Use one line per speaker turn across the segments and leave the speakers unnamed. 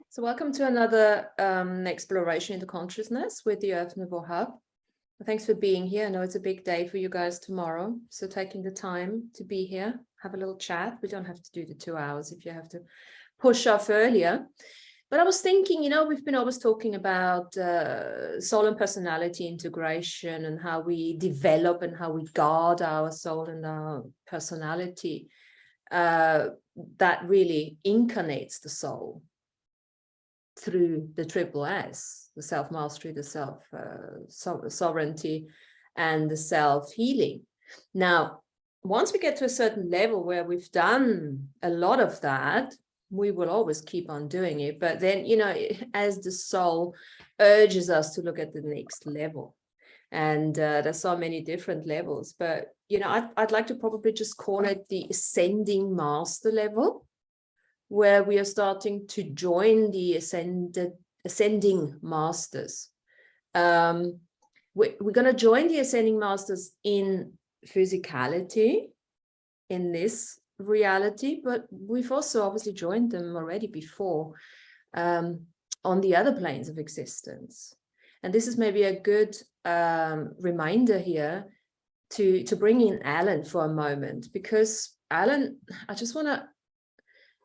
So welcome to another exploration into consciousness with the Earth Nouveau Hub. Thanks for being here. I know it's a big day for you guys tomorrow. So taking the time to be here, have a little chat. We don't have to do the 2 hours if you have to push off earlier. But I was thinking, we've been always talking about soul and personality integration and how we develop and how we guard our soul and our personality that really incarnates the soul through the triple S, the self-mastery, the self-sovereignty, and the self-healing. Now, once we get to a certain level where we've done a lot of that, we will always keep on doing it. But then, as the soul urges us to look at the next level, and there's so many different levels, but, I'd like to probably just call it the ascending master level, where we are starting to join the ascending masters. We're going to join the ascending masters in physicality, in this reality, but we've also obviously joined them already before on the other planes of existence. And this is maybe a good reminder here to bring in Alan for a moment, because Alan, I just want to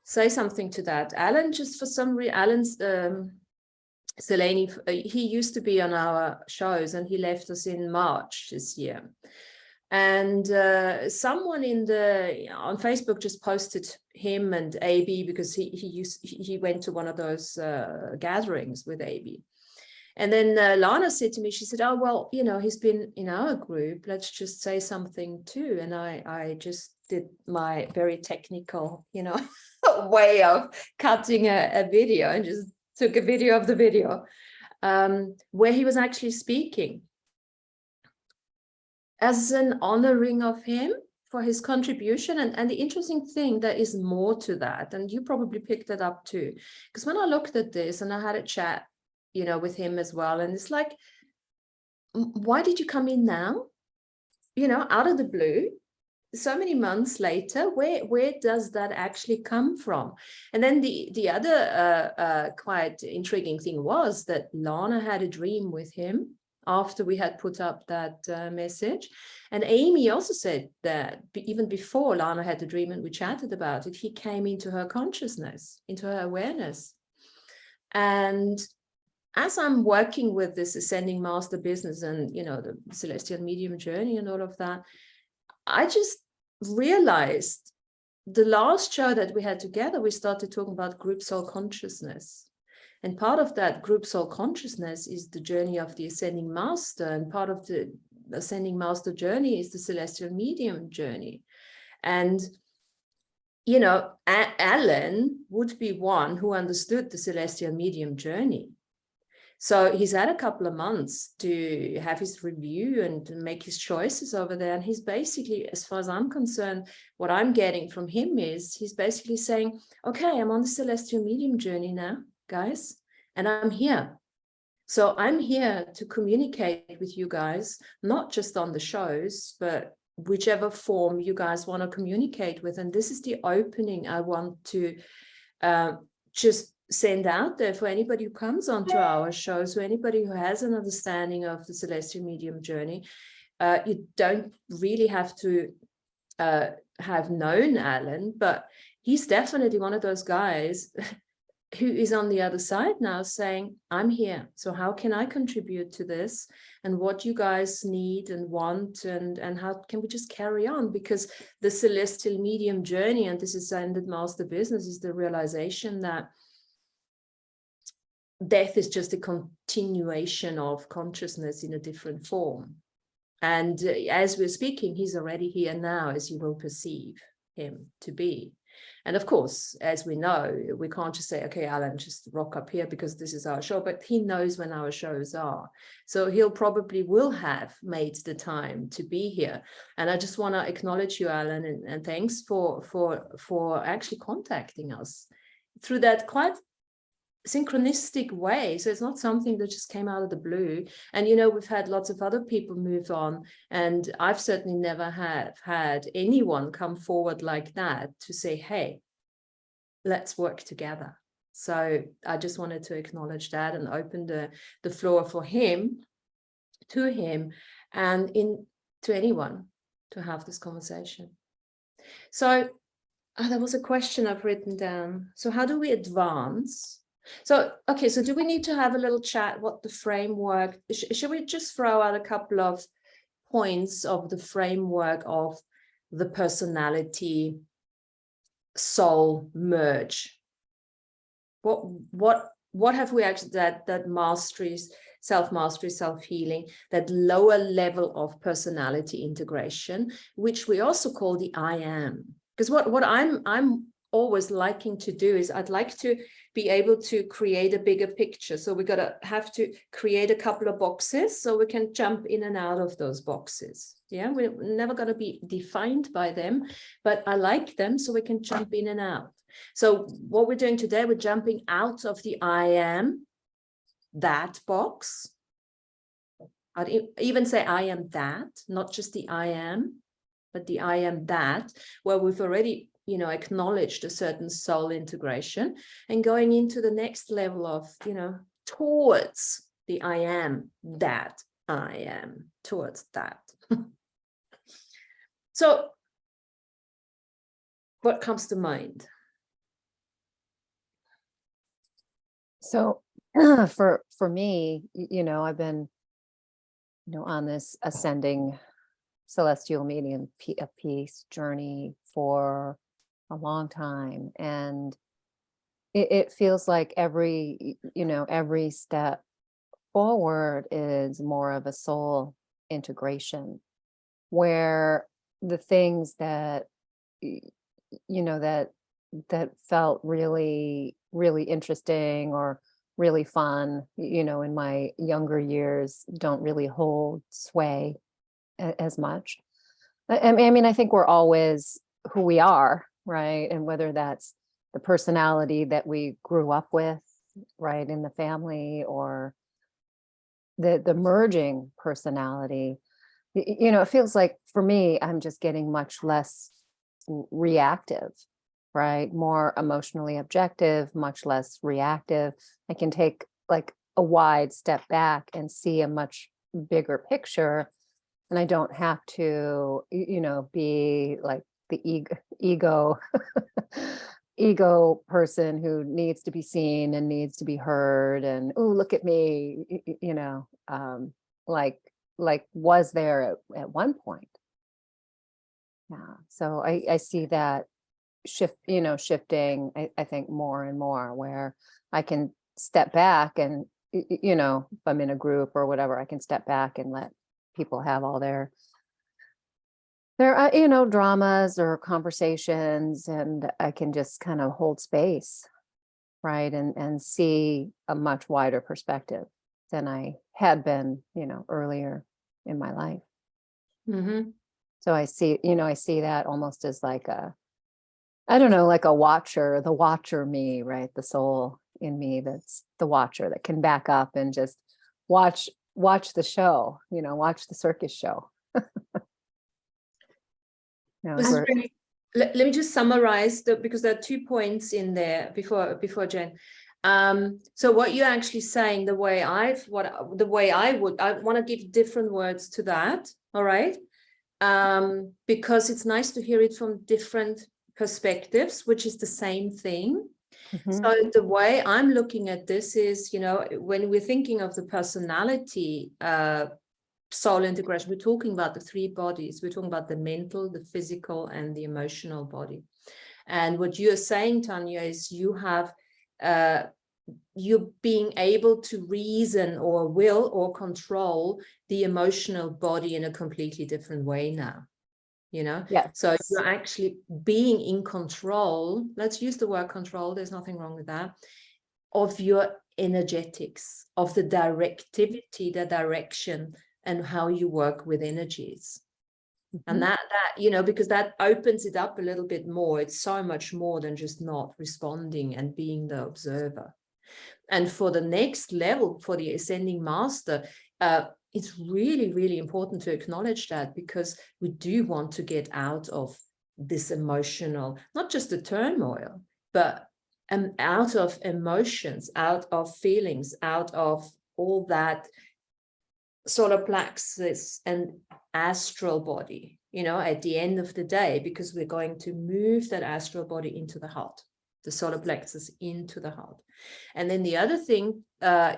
say something to that. Alan, just for some reason, Alan's Selene, he used to be on our shows and he left us in March this year. And someone on Facebook just posted him and AB, because he went to one of those gatherings with AB. And then Lana said to me, she said, oh, well, he's been in our group, let's just say something too. And I just did my very technical, way of cutting a video, and just took a video of the video where he was actually speaking as an honoring of him for his contribution. And the interesting thing, there is more to that, and you probably picked that up too, because when I looked at this and I had a chat with him as well, and it's like, why did you come in now, out of the blue, so many months later? Where does that actually come from? And then the other quite intriguing thing was that Lana had a dream with him after we had put up that message. And Amy also said that even before Lana had the dream and we chatted about it, he came into her consciousness, into her awareness. And as I'm working with this ascending master business and, the celestial medium journey and all of that, I just realized the last show that we had together, we started talking about group soul consciousness. And part of that group soul consciousness is the journey of the ascending master. And part of the ascending master journey is the celestial medium journey. And, Alan would be one who understood the celestial medium journey. So he's had a couple of months to have his review and to make his choices over there. And he's basically, as far as I'm concerned, what I'm getting from him is he's basically saying, okay, I'm on the celestial medium journey now, guys, and I'm here. So I'm here to communicate with you guys, not just on the shows, but whichever form you guys want to communicate with. And this is the opening I want to just send out there for anybody who comes onto our shows, or anybody who has an understanding of the celestial medium journey. You don't really have to have known Alan, but he's definitely one of those guys who is on the other side now saying, I'm here. So how can I contribute to this? And what you guys need and want, and how can we just carry on? Because the celestial medium journey and this ascended master business is the realization that death is just a continuation of consciousness in a different form. And as we're speaking, he's already here now, as you will perceive him to be. And of course, as we know, we can't just say, okay, Alan, just rock up here because this is our show, but he knows when our shows are. So he'll probably will have made the time to be here. And I just want to acknowledge you, Alan, and thanks for actually contacting us through that quite synchronistic way. So it's not something that just came out of the blue. And we've had lots of other people move on, and I've certainly never had anyone come forward like that to say, hey, let's work together. So I just wanted to acknowledge that and open the floor for him, to him, and to anyone to have this conversation. So there was a question I've written down. So how do we advance? So, okay, so do we need to have a little chat what the framework, should we just throw out a couple of points of the framework of the personality soul merge? What have we actually, that mastery, self-mastery, self-healing, that lower level of personality integration, which we also call the I am? Because what I'm always liking to do is I'd like to be able to create a bigger picture. So we're gonna have to create a couple of boxes so we can jump in and out of those boxes. Yeah, we're never gonna be defined by them, but I like them so we can jump in and out. So what we're doing today, we're jumping out of the I am that box. I'd even say I am that, not just the I am, but the I am that, where we've already, acknowledged a certain soul integration, and going into the next level of, towards the I am that I am, towards that. So what comes to mind?
So for me, I've been, on this ascending celestial medium of peace journey for a long time. And it feels like every step forward is more of a soul integration, where the things that, that felt really, really interesting or really fun, in my younger years don't really hold sway as much. I mean, I think we're always who we are, right? And whether that's the personality that we grew up with, right, in the family, or the merging personality, it feels like for me, I'm just getting much less reactive, right? More emotionally objective, much less reactive. I can take like a wide step back and see a much bigger picture. And I don't have to, be like the ego person who needs to be seen and needs to be heard. And, oh, look at me, like was there at one point. Yeah. So I see that shifting, I think more and more, where I can step back and, if I'm in a group or whatever, I can step back and let people have all their dramas or conversations, and I can just kind of hold space, right, and see a much wider perspective than I had been, earlier in my life.
Mm-hmm.
So I see that almost as like like a watcher, the watcher me, right? The soul in me that's the watcher that can back up and just watch the show, watch the circus show.
Really, let me just summarize because there are 2 points in there before Jen. So what you're actually saying, I want to give different words to that. All right. Because it's nice to hear it from different perspectives, which is the same thing. Mm-hmm. So the way I'm looking at this is, when we're thinking of the personality soul integration, we're talking about the 3 bodies. We're talking about the mental, the physical, and the emotional body. And what you're saying, Tanya, is you're being able to reason or will or control the emotional body in a completely different way now.
Yeah.
So you're actually being in control. Let's use the word control. There's nothing wrong with that. Of your energetics, of the directivity, the direction, and how you work with energies. Mm-hmm. And that because that opens it up a little bit more. It's so much more than just not responding and being the observer. And for the next level, for the ascending master, it's really, really important to acknowledge that, because we do want to get out of this emotional, not just the turmoil, but out of emotions, out of feelings, out of all that solar plexus and astral body, at the end of the day, because we're going to move that astral body into the heart, the solar plexus into the heart. And then the other thing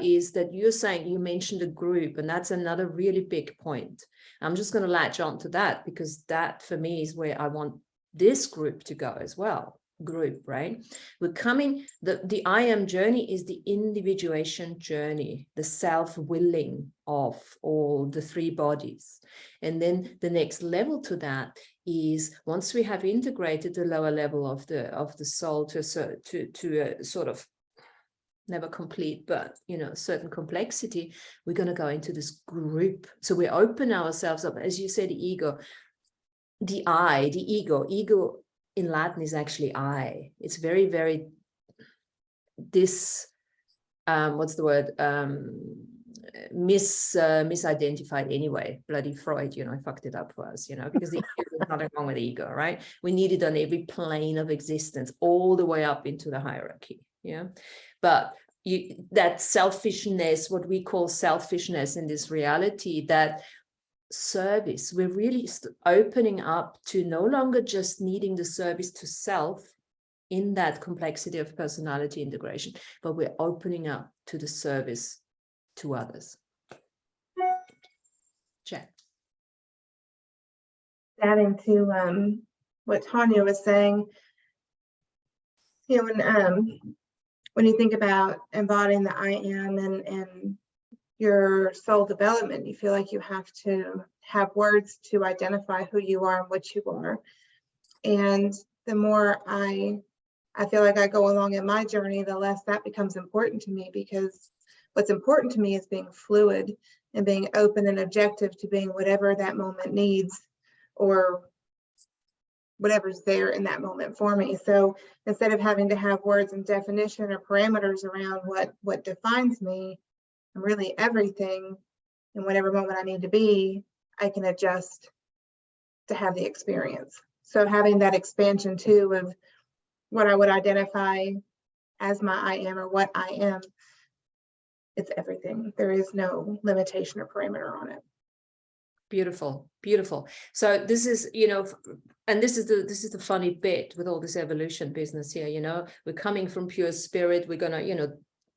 is that you mentioned a group, and that's another really big point. I'm just going to latch on to that, because that for me is where I want this group to go as well. Group, right? We're coming, the I am journey is the individuation journey, the self-willing of all the three bodies. And then the next level to that is, once we have integrated the lower level of the soul to a sort of, never complete, but certain complexity, we're going to go into this group. So we open ourselves up, as you said, the ego, the I, the ego in Latin is actually I. It's very, very what's the word? Misidentified anyway. Bloody Freud, fucked it up for us, because the ego, there's nothing wrong with the ego, right? We need it on every plane of existence, all the way up into the hierarchy. Yeah. But that selfishness, what we call selfishness in this reality, that service, we're really opening up to no longer just needing the service to self in that complexity of personality integration, but we're opening up to the service to others. Jack.
Adding to what Tanya was saying, when you think about embodying the I am and your soul development, you feel like you have to have words to identify who you are and what you are. And the more I feel like I go along in my journey, the less that becomes important to me, because what's important to me is being fluid and being open and objective to being whatever that moment needs, or whatever's there in that moment for me. So instead of having to have words and definition or parameters around what defines me, I'm really everything, in whatever moment I need to be, I can adjust to have the experience. So having that expansion too of what I would identify as my I am, or what I am, it's everything. There is no limitation or parameter on it.
Beautiful, beautiful. So this is, and this is the funny bit with all this evolution business here, we're coming from pure spirit, we're gonna,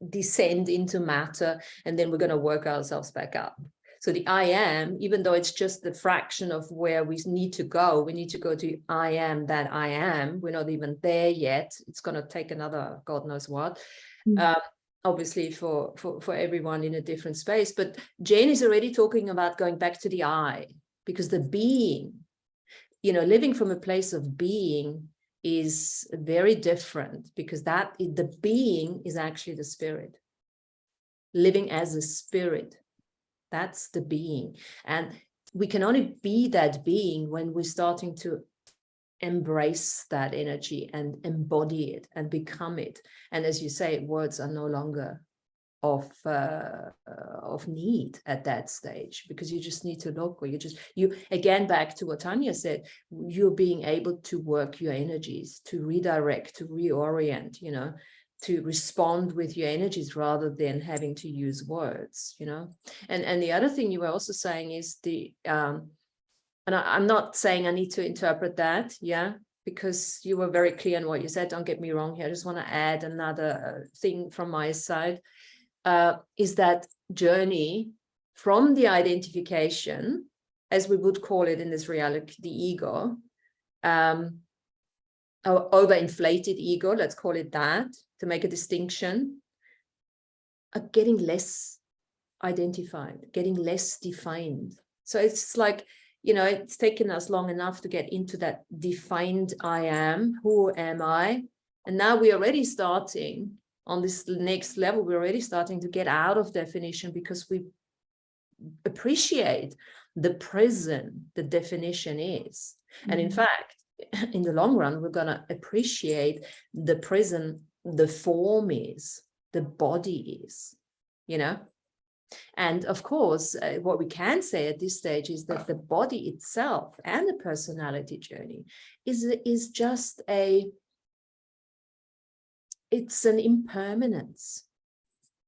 descend into matter, and then we're gonna work ourselves back up. So the I am, even though it's just the fraction of where we need to go to I am that I am. We're not even there yet. It's going to take another God knows what. Obviously for everyone in a different space. But Jane is already talking about going back to the I, because the being, living from a place of being is very different, because the being is actually the spirit. Living as a spirit. That's the being. And we can only be that being when we're starting to embrace that energy and embody it and become it. And as you say, words are no longer of need at that stage, because you just need to look, or you again, back to what Tanya said, you're being able to work your energies, to redirect, to reorient, to respond with your energies rather than having to use words, and the other thing you were also saying is and I'm not saying I need to interpret that, because you were very clear on what you said. Don't get me wrong here. I just want to add another thing from my side, is that journey from the identification, as we would call it in this reality, the ego, or overinflated ego, let's call it that, to make a distinction, are getting less identified, getting less defined. So it's like, it's taken us long enough to get into that defined I am, who am I? And now we're already starting on this next level, we're already starting to get out of definition, because we appreciate the prison the definition is. And in fact, in the long run, we're going to appreciate the prison the form is, the body is, And of course, what we can say at this stage is that the body itself and the personality journey is just a it's an impermanence.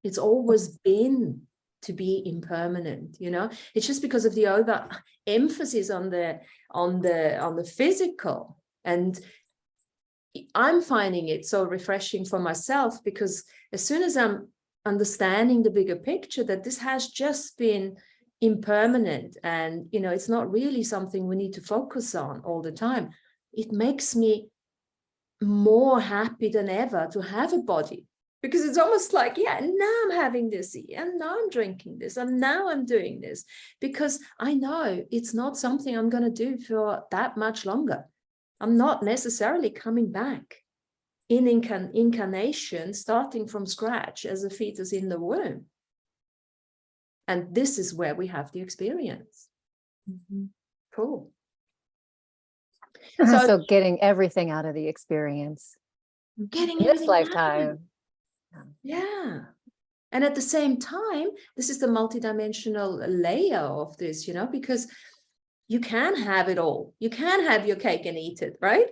It's always been to be impermanent, you know. It's just because of the over emphasis on the physical. And I'm finding it so refreshing for myself, because as soon as I'm understanding the bigger picture, that this has just been impermanent, and you know, it's not really something we need to focus on all the time, it makes me more happy than ever to have a body, because it's almost like, yeah, now I'm having this, and now I'm drinking this, and now I'm doing this, because I know it's not something I'm going to do for that much longer. I'm not necessarily coming back in incarnation, starting from scratch as a fetus in the womb. And this is where we have the experience. Mm-hmm. Cool.
So getting everything out of the experience.
Getting
in this lifetime.
Yeah. And at the same time, this is the multidimensional layer of this, you know, because you can have it all. You can have your cake and eat it, right?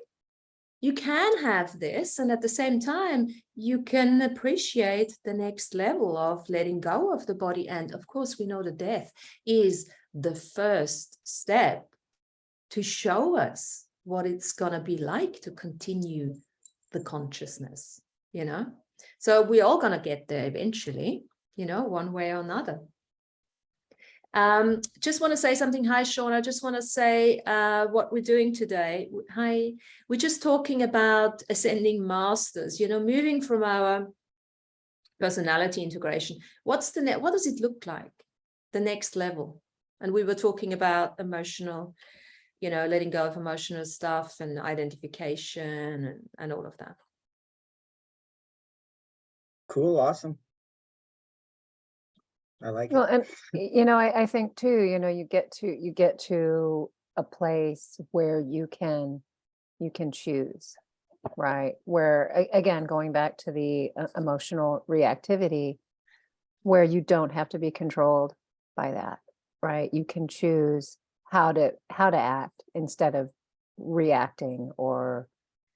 You can have this, and at the same time, you can appreciate the next level of letting go of the body. And of course, we know that death is the first step to show us what it's going to be like to continue the consciousness, you know? So we're all going to get there eventually, you know, one way or another. Just want to say something. Hi, Sean. I just want to say what we're doing today. Hi, we're just talking about ascending masters, you know, moving from our personality integration. What does it look like? The next level. And we were talking about emotional, you know, letting go of emotional stuff and identification and all of that.
Cool. Awesome. I like
Well,
it.
and you know, I think too, you know, you get to a place where you can choose, right? Where again, going back to the emotional reactivity, where you don't have to be controlled by that, right? You can choose how to act instead of reacting or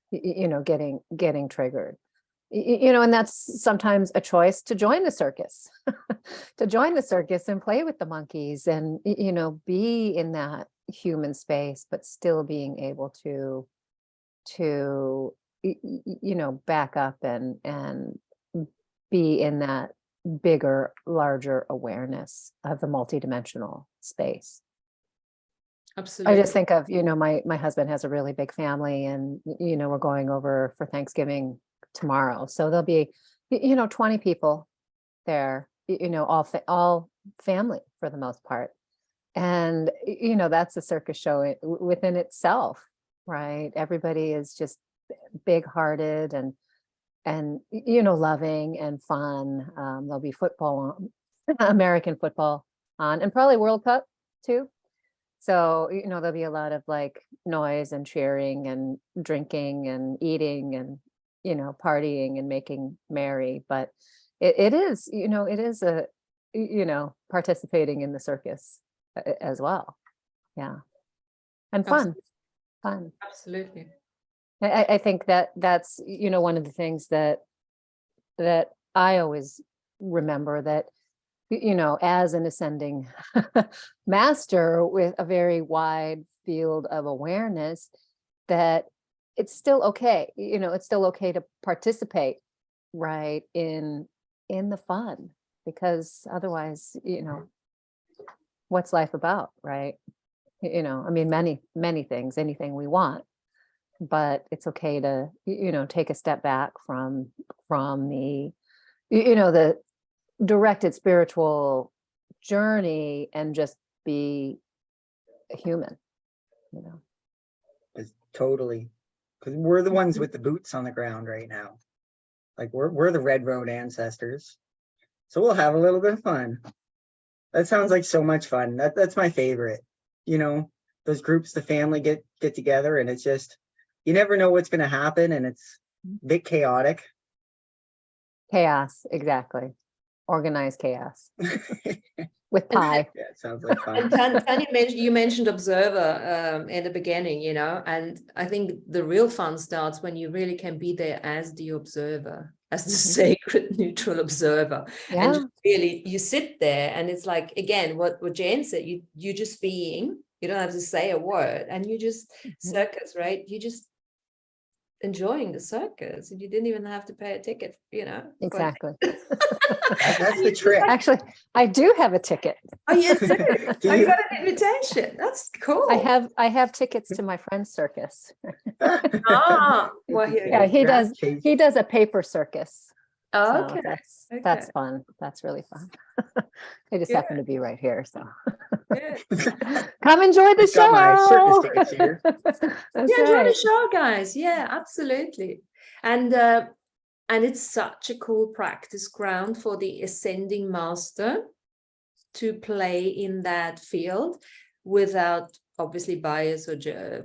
you know, getting triggered. You know, and that's sometimes a choice to join the circus, to join the circus and play with the monkeys and, you know, be in that human space, but still being able to, you know, back up and be in that bigger, larger awareness of the multidimensional space.
Absolutely.
I just think of, you know, my husband has a really big family, and, you know, we're going over for Thanksgiving tomorrow. So there'll be, you know, 20 people there, you know, all family for the most part. And, you know, that's a circus show within itself, right? Everybody is just big hearted and, you know, loving and fun. There'll be football on, American football on, and probably World Cup too. So, you know, there'll be a lot of like noise and cheering and drinking and eating and, you know, partying and making merry. But it is, you know, it is a, you know, participating in the circus as well. Yeah. And fun.
Absolutely.
I think that's, you know, one of the things that I always remember, that, you know, as an ascending master with a very wide field of awareness, that it's still okay, you know, it's still okay to participate, right, in the fun, because otherwise, you know, what's life about, right? You know, I mean, many things, anything we want, but it's okay to, you know, take a step back from the, you know, the directed spiritual journey and just be a human, you know.
It's totally, because we're the ones with the boots on the ground right now. Like we're the Red Road ancestors. So we'll have a little bit of fun. That sounds like so much fun. That's my favorite. You know, those groups, the family get together, and it's just, you never know what's going to happen, and it's a bit chaotic.
Chaos, exactly. organized chaos with pie.
Yeah, it sounds like fun.
And Tanya you mentioned observer in the beginning, you know, and I think the real fun starts when you really can be there as the observer, as the sacred neutral observer.
Yeah.
And just really you sit there and it's like, again, what Jen said, you just being, you don't have to say a word, and you just circus, right? You just enjoying the circus, and you didn't even have to pay a ticket, you know.
Exactly.
That's the trick.
Actually, I do have a ticket.
Oh, yes,
Do
I
you-
got an invitation. That's cool.
I have tickets to my friend's circus.
Well, here
Yeah, he
Rat
does.
chase.
He does a paper circus.
Oh,
So
okay.
that's
Okay.
fun. That's really fun. I just
Good.
happen to be right here, so
Good.
come enjoy the
Just got my circus
show.
tickets here.
That's
Yeah, enjoy the
right.
show, guys. Yeah, absolutely. And it's such a cool practice ground for the ascending master to play in that field without obviously bias or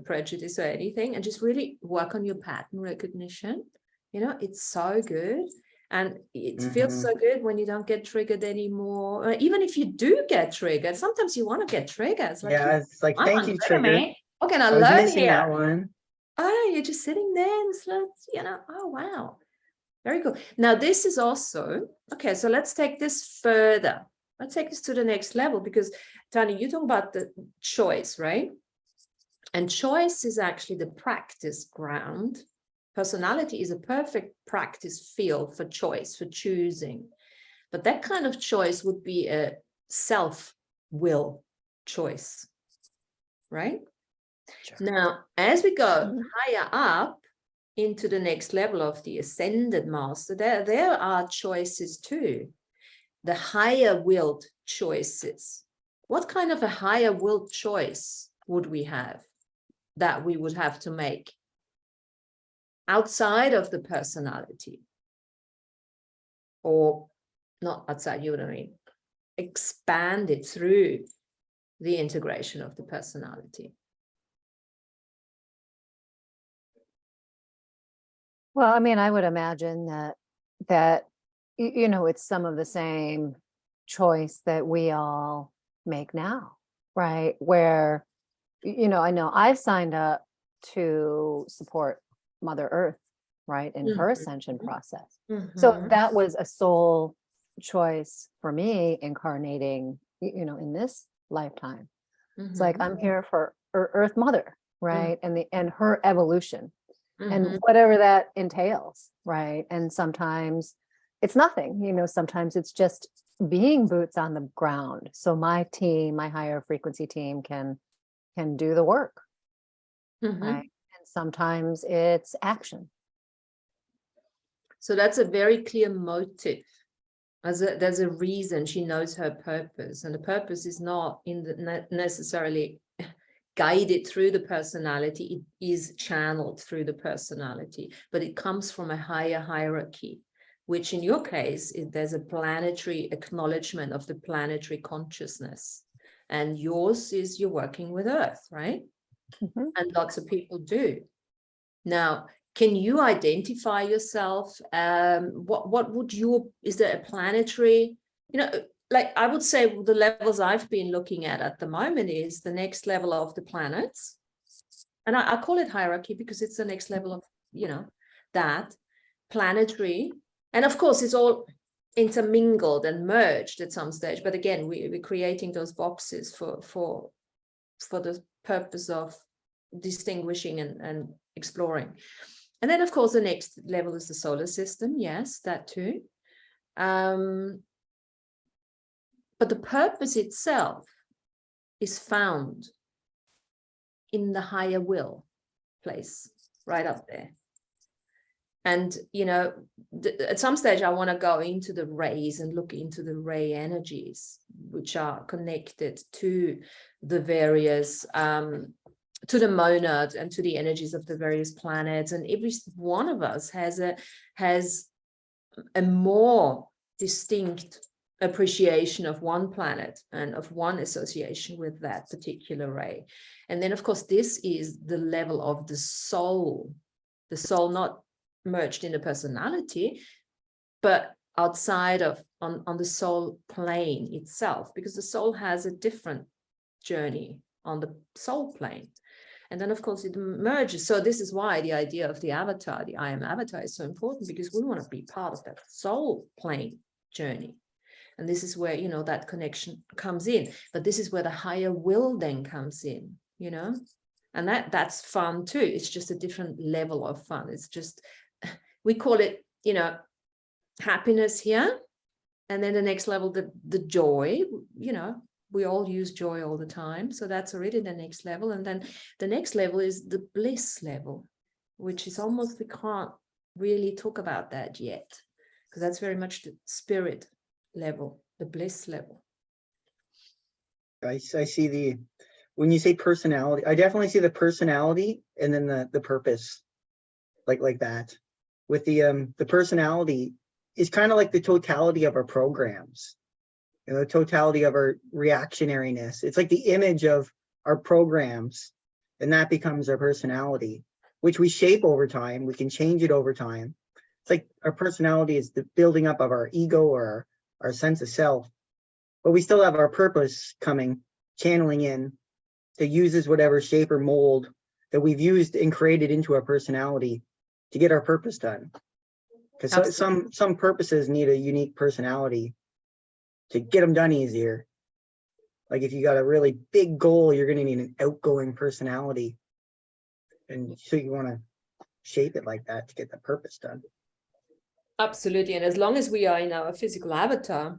prejudice or anything, and just really work on your pattern recognition. You know, it's so good. And it feels so good when you don't get triggered anymore. Even if you do get triggered, sometimes you want to get triggered. It's like,
Yeah, it's like,
"Come
thank
on,
you,
trigger
trigger.
me. What can I
I was
learn
missing
here?"
that one.
Oh, you're just sitting there and it's like, you know, oh, wow. Very cool. Now, this is also, okay, so let's take this further. Let's take this to the next level, because Tanya, you talk about the choice, right? And choice is actually the practice ground. Personality is a perfect practice field for choice, for choosing. But that kind of choice would be a self-will choice, right?
Sure.
Now, as we go
Mhm.
higher up into the next level of the ascended master, there are choices too. The higher willed choices. What kind of a higher willed choice would we have that we would have to make outside of the personality? Or not outside, you know what I mean? Expand it through the integration of the personality.
Well, I mean, I would imagine that you know, it's some of the same choice that we all make now, right? Where, you know, I know I've signed up to support Mother Earth, right, in her ascension process. So
Mhm.
that was a soul choice for me, incarnating, you know, in this lifetime. It's like,
Mhm.
I'm here for Earth Mother, right? And her evolution and
Mhm.
whatever that entails, right? And sometimes it's nothing, you know, sometimes it's just being boots on the ground. So my team, my higher frequency team can do the work,
Mhm.
right? And sometimes it's action.
So that's a very clear motive. There's a reason. She knows her purpose, and the purpose is not necessarily guided through the personality. It is channeled through the personality, but it comes from a higher hierarchy, which in your case, there's a planetary acknowledgement of the planetary consciousness. And yours is you're working with Earth, right?
Mhm.
And lots of people do. Now, can you identify yourself? What would is there a planetary, you know, like I would say the levels I've been looking at the moment is the next level of the planets. And I call it hierarchy because it's the next level of, you know, that planetary. And of course, it's all intermingled and merged at some stage. But again, we're creating those boxes for the purpose of distinguishing and exploring. And then, of course, the next level is the solar system. Yes, that too. But the purpose itself is found in the higher will place, right up there. And, you know, at some stage, I want to go into the rays and look into the ray energies, which are connected to the various to the monad and to the energies of the various planets. And every one of us has a more distinct appreciation of one planet and of one association with that particular ray. And then, of course, this is the level of the soul not merged in a personality, but outside of on the soul plane itself, because the soul has a different journey on the soul plane. And then, of course, it merges. So this is why the idea of the avatar, the I am avatar, is so important, because we want to be part of that soul plane journey. And this is where, you know, that connection comes in. But this is where the higher will then comes in, you know, and that's fun too. It's just a different level of fun. It's just, we call it, you know, happiness here. And then the next level, the joy, you know, we all use joy all the time. So that's already the next level. And then the next level is the bliss level, which is almost, we can't really talk about that yet, because that's very much the spirit level, the bliss level.
I see when you say personality, I definitely see the personality and then the purpose, like that. With the personality is kind of like the totality of our programs, you know, the totality of our reactionariness. It's like the image of our programs, and that becomes our personality, which we shape over time. We can change it over time. It's like our personality is the building up of our ego or our sense of self, but we still have our purpose coming, channeling in, that uses whatever shape or mold that we've used and created into our personality to get our purpose done. Because some purposes need a unique personality to get them done easier. Like if you got a really big goal, you're going to need an outgoing personality, and so you want to shape it like that to get the purpose done.
Absolutely. And as long as we are in our physical avatar,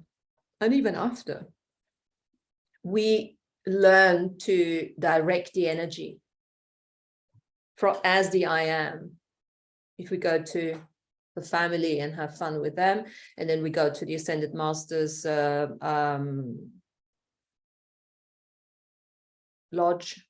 and even after, we learn to direct the energy as the I am. If we go to the family and have fun with them, and then we go to the Ascended Masters lodge,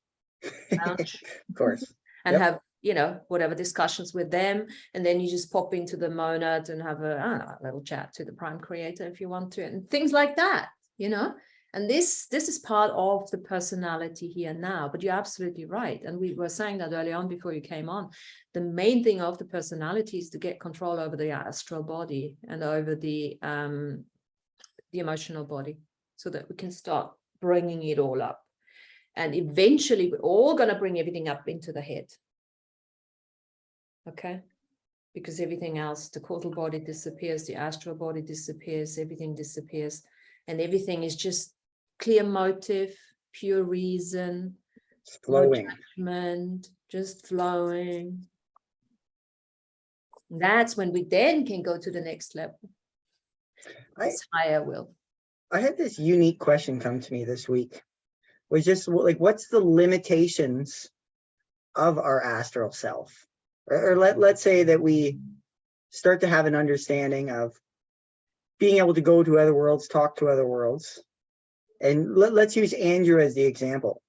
lounge,
Of course.
and
Yep.
have, you know, whatever discussions with them, and then you just pop into the monad and have a little chat to the prime creator if you want to, and things like that, you know. And this is part of the personality here now. But you're absolutely right, and we were saying that early on before you came on. The main thing of the personality is to get control over the astral body and over the emotional body, so that we can start bringing it all up. And eventually we're all going to bring everything up into the head. Okay? Because everything else, the causal body disappears, the astral body disappears, everything disappears. And everything is just clear motive, pure reason,
Flowing.
no judgment, just flowing. That's when we then can go to the next level. It's higher will.
I had this unique question come to me this week. Was just like, what's the limitations of our astral self? Or let's say that we start to have an understanding of being able to go to other worlds, talk to other worlds. And let's use Andrew as the example,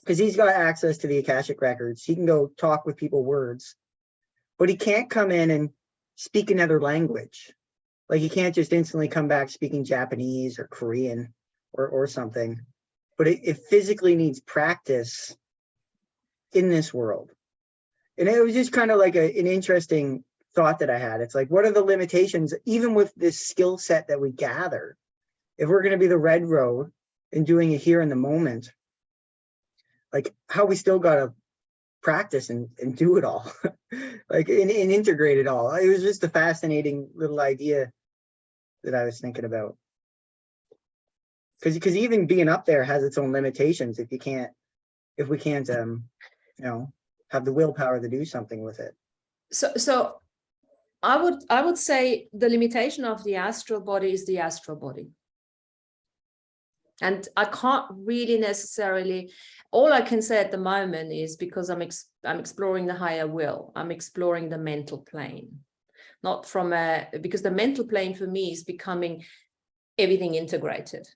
because he's got access to the Akashic records. He can go talk with people words, but he can't come in and speak another language. Like he can't just instantly come back speaking Japanese or Korean or something. But it physically needs practice in this world. And it was just kind of like an interesting thought that I had. It's like, what are the limitations, even with this skill set that we gather? If we're going to be the red road and doing it here in the moment, like how we still got to practice and do it all, like and integrate it all. It was just a fascinating little idea that I was thinking about. Because even being up there has its own limitations if we can't you know, have the willpower to do something with it.
So I would say the limitation of the astral body is the astral body. And I can't really necessarily, all I can say at the moment is because I'm exploring the higher will, I'm exploring the mental plane, not from because the mental plane for me is becoming everything integrated.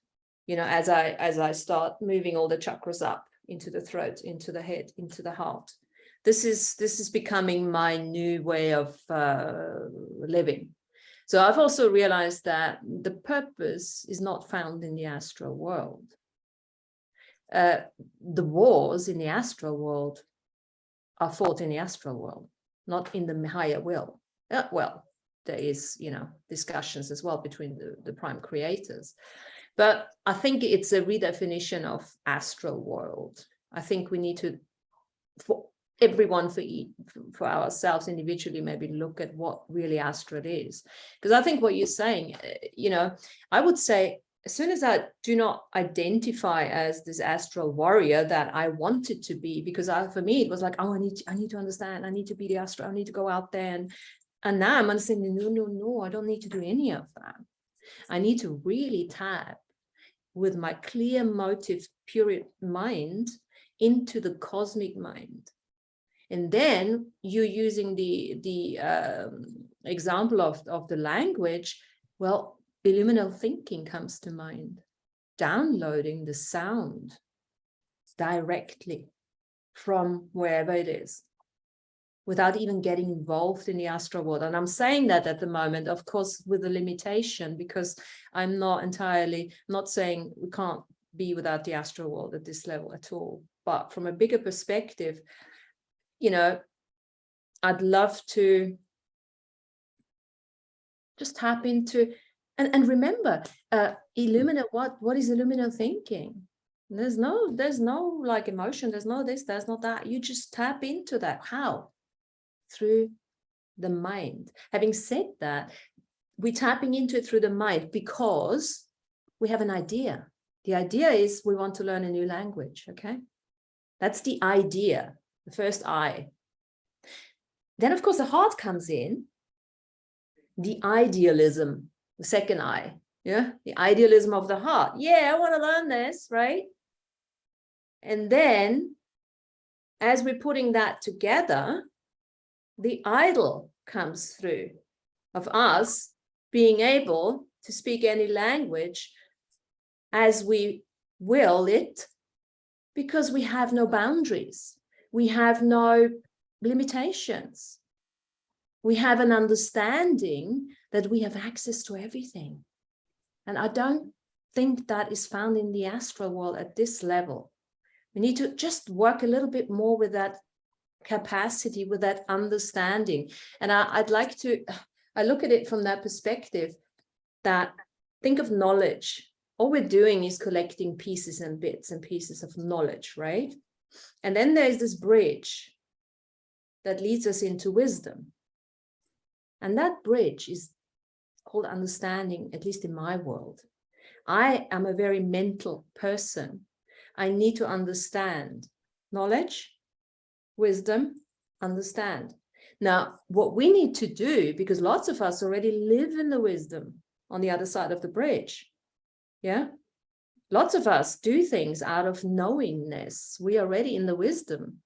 You know, as I start moving all the chakras up into the throat, into the head, into the heart. This is becoming my new way of living. So I've also realized that the purpose is not found in the astral world. The wars in the astral world are fought in the astral world, not in the higher will. Well, there is, discussions as well between the prime creators. But I think it's a redefinition of astral world. I think we need to, for everyone, for ourselves individually, maybe look at what really astral is. Because I think what you're saying, I would say, as soon as I do not identify as this astral warrior that I wanted to be, because for me it was like, oh, I need to understand, I need to be the astral, I need to go out there, and now I'm understanding, no, I don't need to do any of that. I need to really tap with my clear motive, pure mind into the cosmic mind. And then you're using the example of the language. Well, illuminal thinking comes to mind, downloading the sound directly from wherever it is, without even getting involved in the astral world. And I'm saying that at the moment, of course, with a limitation, because I'm not saying we can't be without the astral world at this level at all. But from a bigger perspective, I'd love to just tap into, and remember, illuminal, what is illuminal thinking? There's no like emotion, there's no this, there's not that. You just tap into that. How? Through the mind. Having said that, we're tapping into it through the mind because we have an idea. The idea is we want to learn a new language, okay? That's the idea, the first I. Then, of course, the heart comes in, the idealism, the second I, yeah? The idealism of the heart. Yeah, I want to learn this, right? And then, as we're putting that together, the idol comes through of us being able to speak any language as we will it, because we have no boundaries. We have no limitations. We have an understanding that we have access to everything. And I don't think that is found in the astral world at this level. We need to just work a little bit more with that capacity, with that understanding. And I'd like to, I look at it from that perspective, that think of knowledge. All we're doing is collecting pieces and bits and pieces of knowledge, right? And then there's this bridge that leads us into wisdom. And that bridge is called understanding, at least in my world. I am a very mental person. I need to understand knowledge, wisdom, understand. Now, what we need to do, because lots of us already live in the wisdom on the other side of the bridge. Yeah. Lots of us do things out of knowingness. We are already in the wisdom,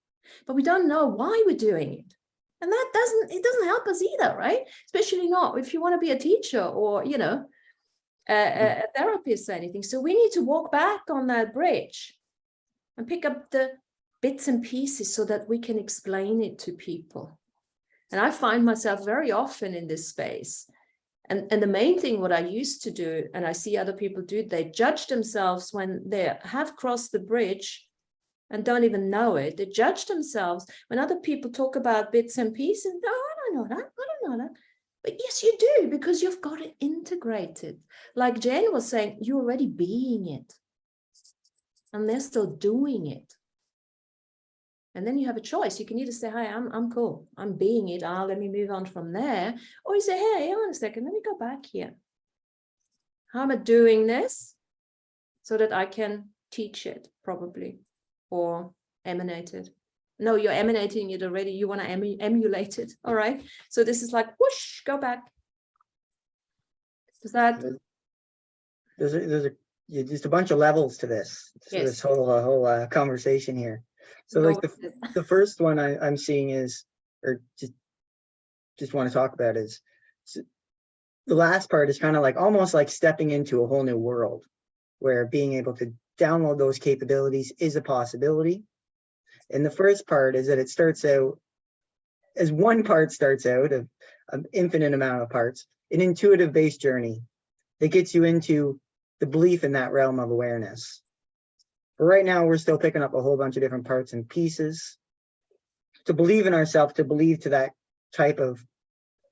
but we don't know why we're doing it. And that doesn't help us either, right? Especially not if you want to be a teacher or, a therapist or anything. So we need to walk back on that bridge and pick up the bits and pieces so that we can explain it to people. And I find myself very often in this space. And the main thing, what I used to do, and I see other people do, they judge themselves when they have crossed the bridge and don't even know it. They judge themselves when other people talk about bits and pieces. No, I don't know that. I don't know that. But yes, you do, because you've got it integrated. Like Jane was saying, you're already being it. And they're still doing it. And then you have a choice. You can either say, hi, I'm cool. I'm being it. Let me move on from there. Or you say, hey, hang on a second. Let me go back here. How am I doing this? So that I can teach it probably or emanate it. No, you're emanating it already. You want to emulate it. All right. So this is like, whoosh, go back. Is that?
There's just a bunch of levels to this.
Yes.
This whole conversation here. So like the first one I'm seeing is, or just want to talk about is, the last part is kind of like almost like stepping into a whole new world where being able to download those capabilities is a possibility. And the first part is that it starts out as one part starts out of an infinite amount of parts, an intuitive based journey that gets you into the belief in that realm of awareness. But right now, we're still picking up a whole bunch of different parts and pieces to believe in ourselves, to believe to that type of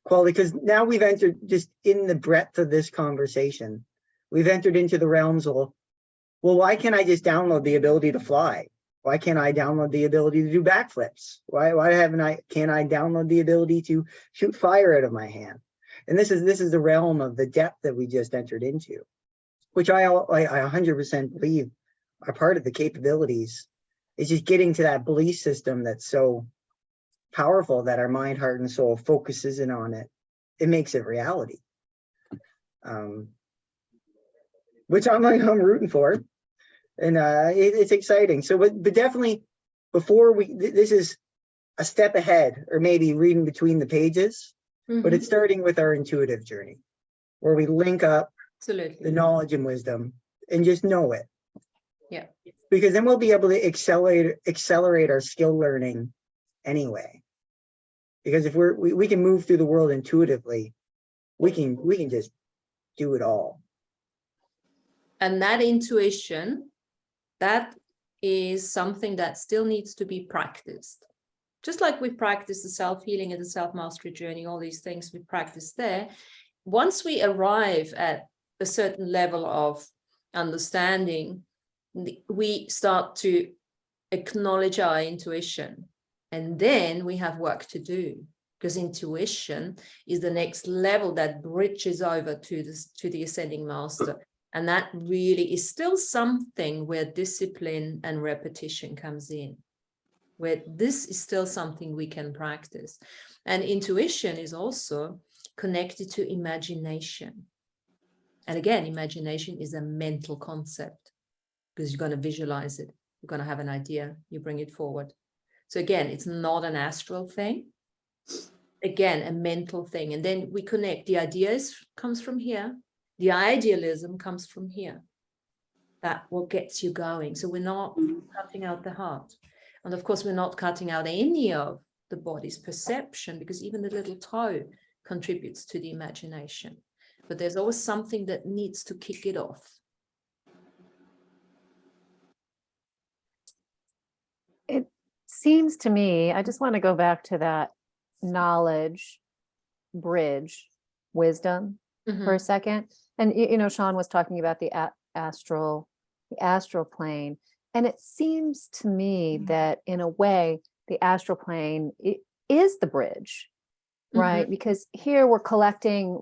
quality, because now we've entered, just in the breadth of this conversation, we've entered into the realms of, well, why can't I just download the ability to fly? Why can't I download the ability to do backflips? Why can't I download the ability to shoot fire out of my hand? And this is the realm of the depth that we just entered into, which I 100% believe are part of the capabilities. It's just getting to that belief system that's so powerful that our mind, heart, and soul focuses in on it. It makes it reality. Which I'm rooting for. And it's exciting. So, but definitely before this is a step ahead, or maybe reading between the pages, but it's starting with our intuitive journey, where we link up the knowledge and wisdom and just know it.
Yeah.
Because then we'll be able to accelerate our skill learning anyway. Because if we can move through the world intuitively, we can just do it all.
And that intuition, that is something that still needs to be practiced. Just like we practice the self-healing and the self-mastery journey, all these things we practice there. Once we arrive at a certain level of understanding, we start to acknowledge our intuition. And then we have work to do, because intuition is the next level that bridges over to the ascending master. And that really is still something where discipline and repetition comes in, where this is still something we can practice. And intuition is also connected to imagination. And again, imagination is a mental concept, because you're going to visualize it. You're going to have an idea, you bring it forward. So again, it's not an astral thing. Again, a mental thing. And then we connect. The ideas comes from here. The idealism comes from here. That what gets you going. So we're not cutting out the heart. And of course, we're not cutting out any of the body's perception, because even the little toe contributes to the imagination. But there's always something that needs to kick it off.
It seems to me, I just want to go back to that knowledge bridge, wisdom for a second. And you know, Sean was talking about the astral plane. And it seems to me that in a way, the astral plane is the bridge, right? Because here we're collecting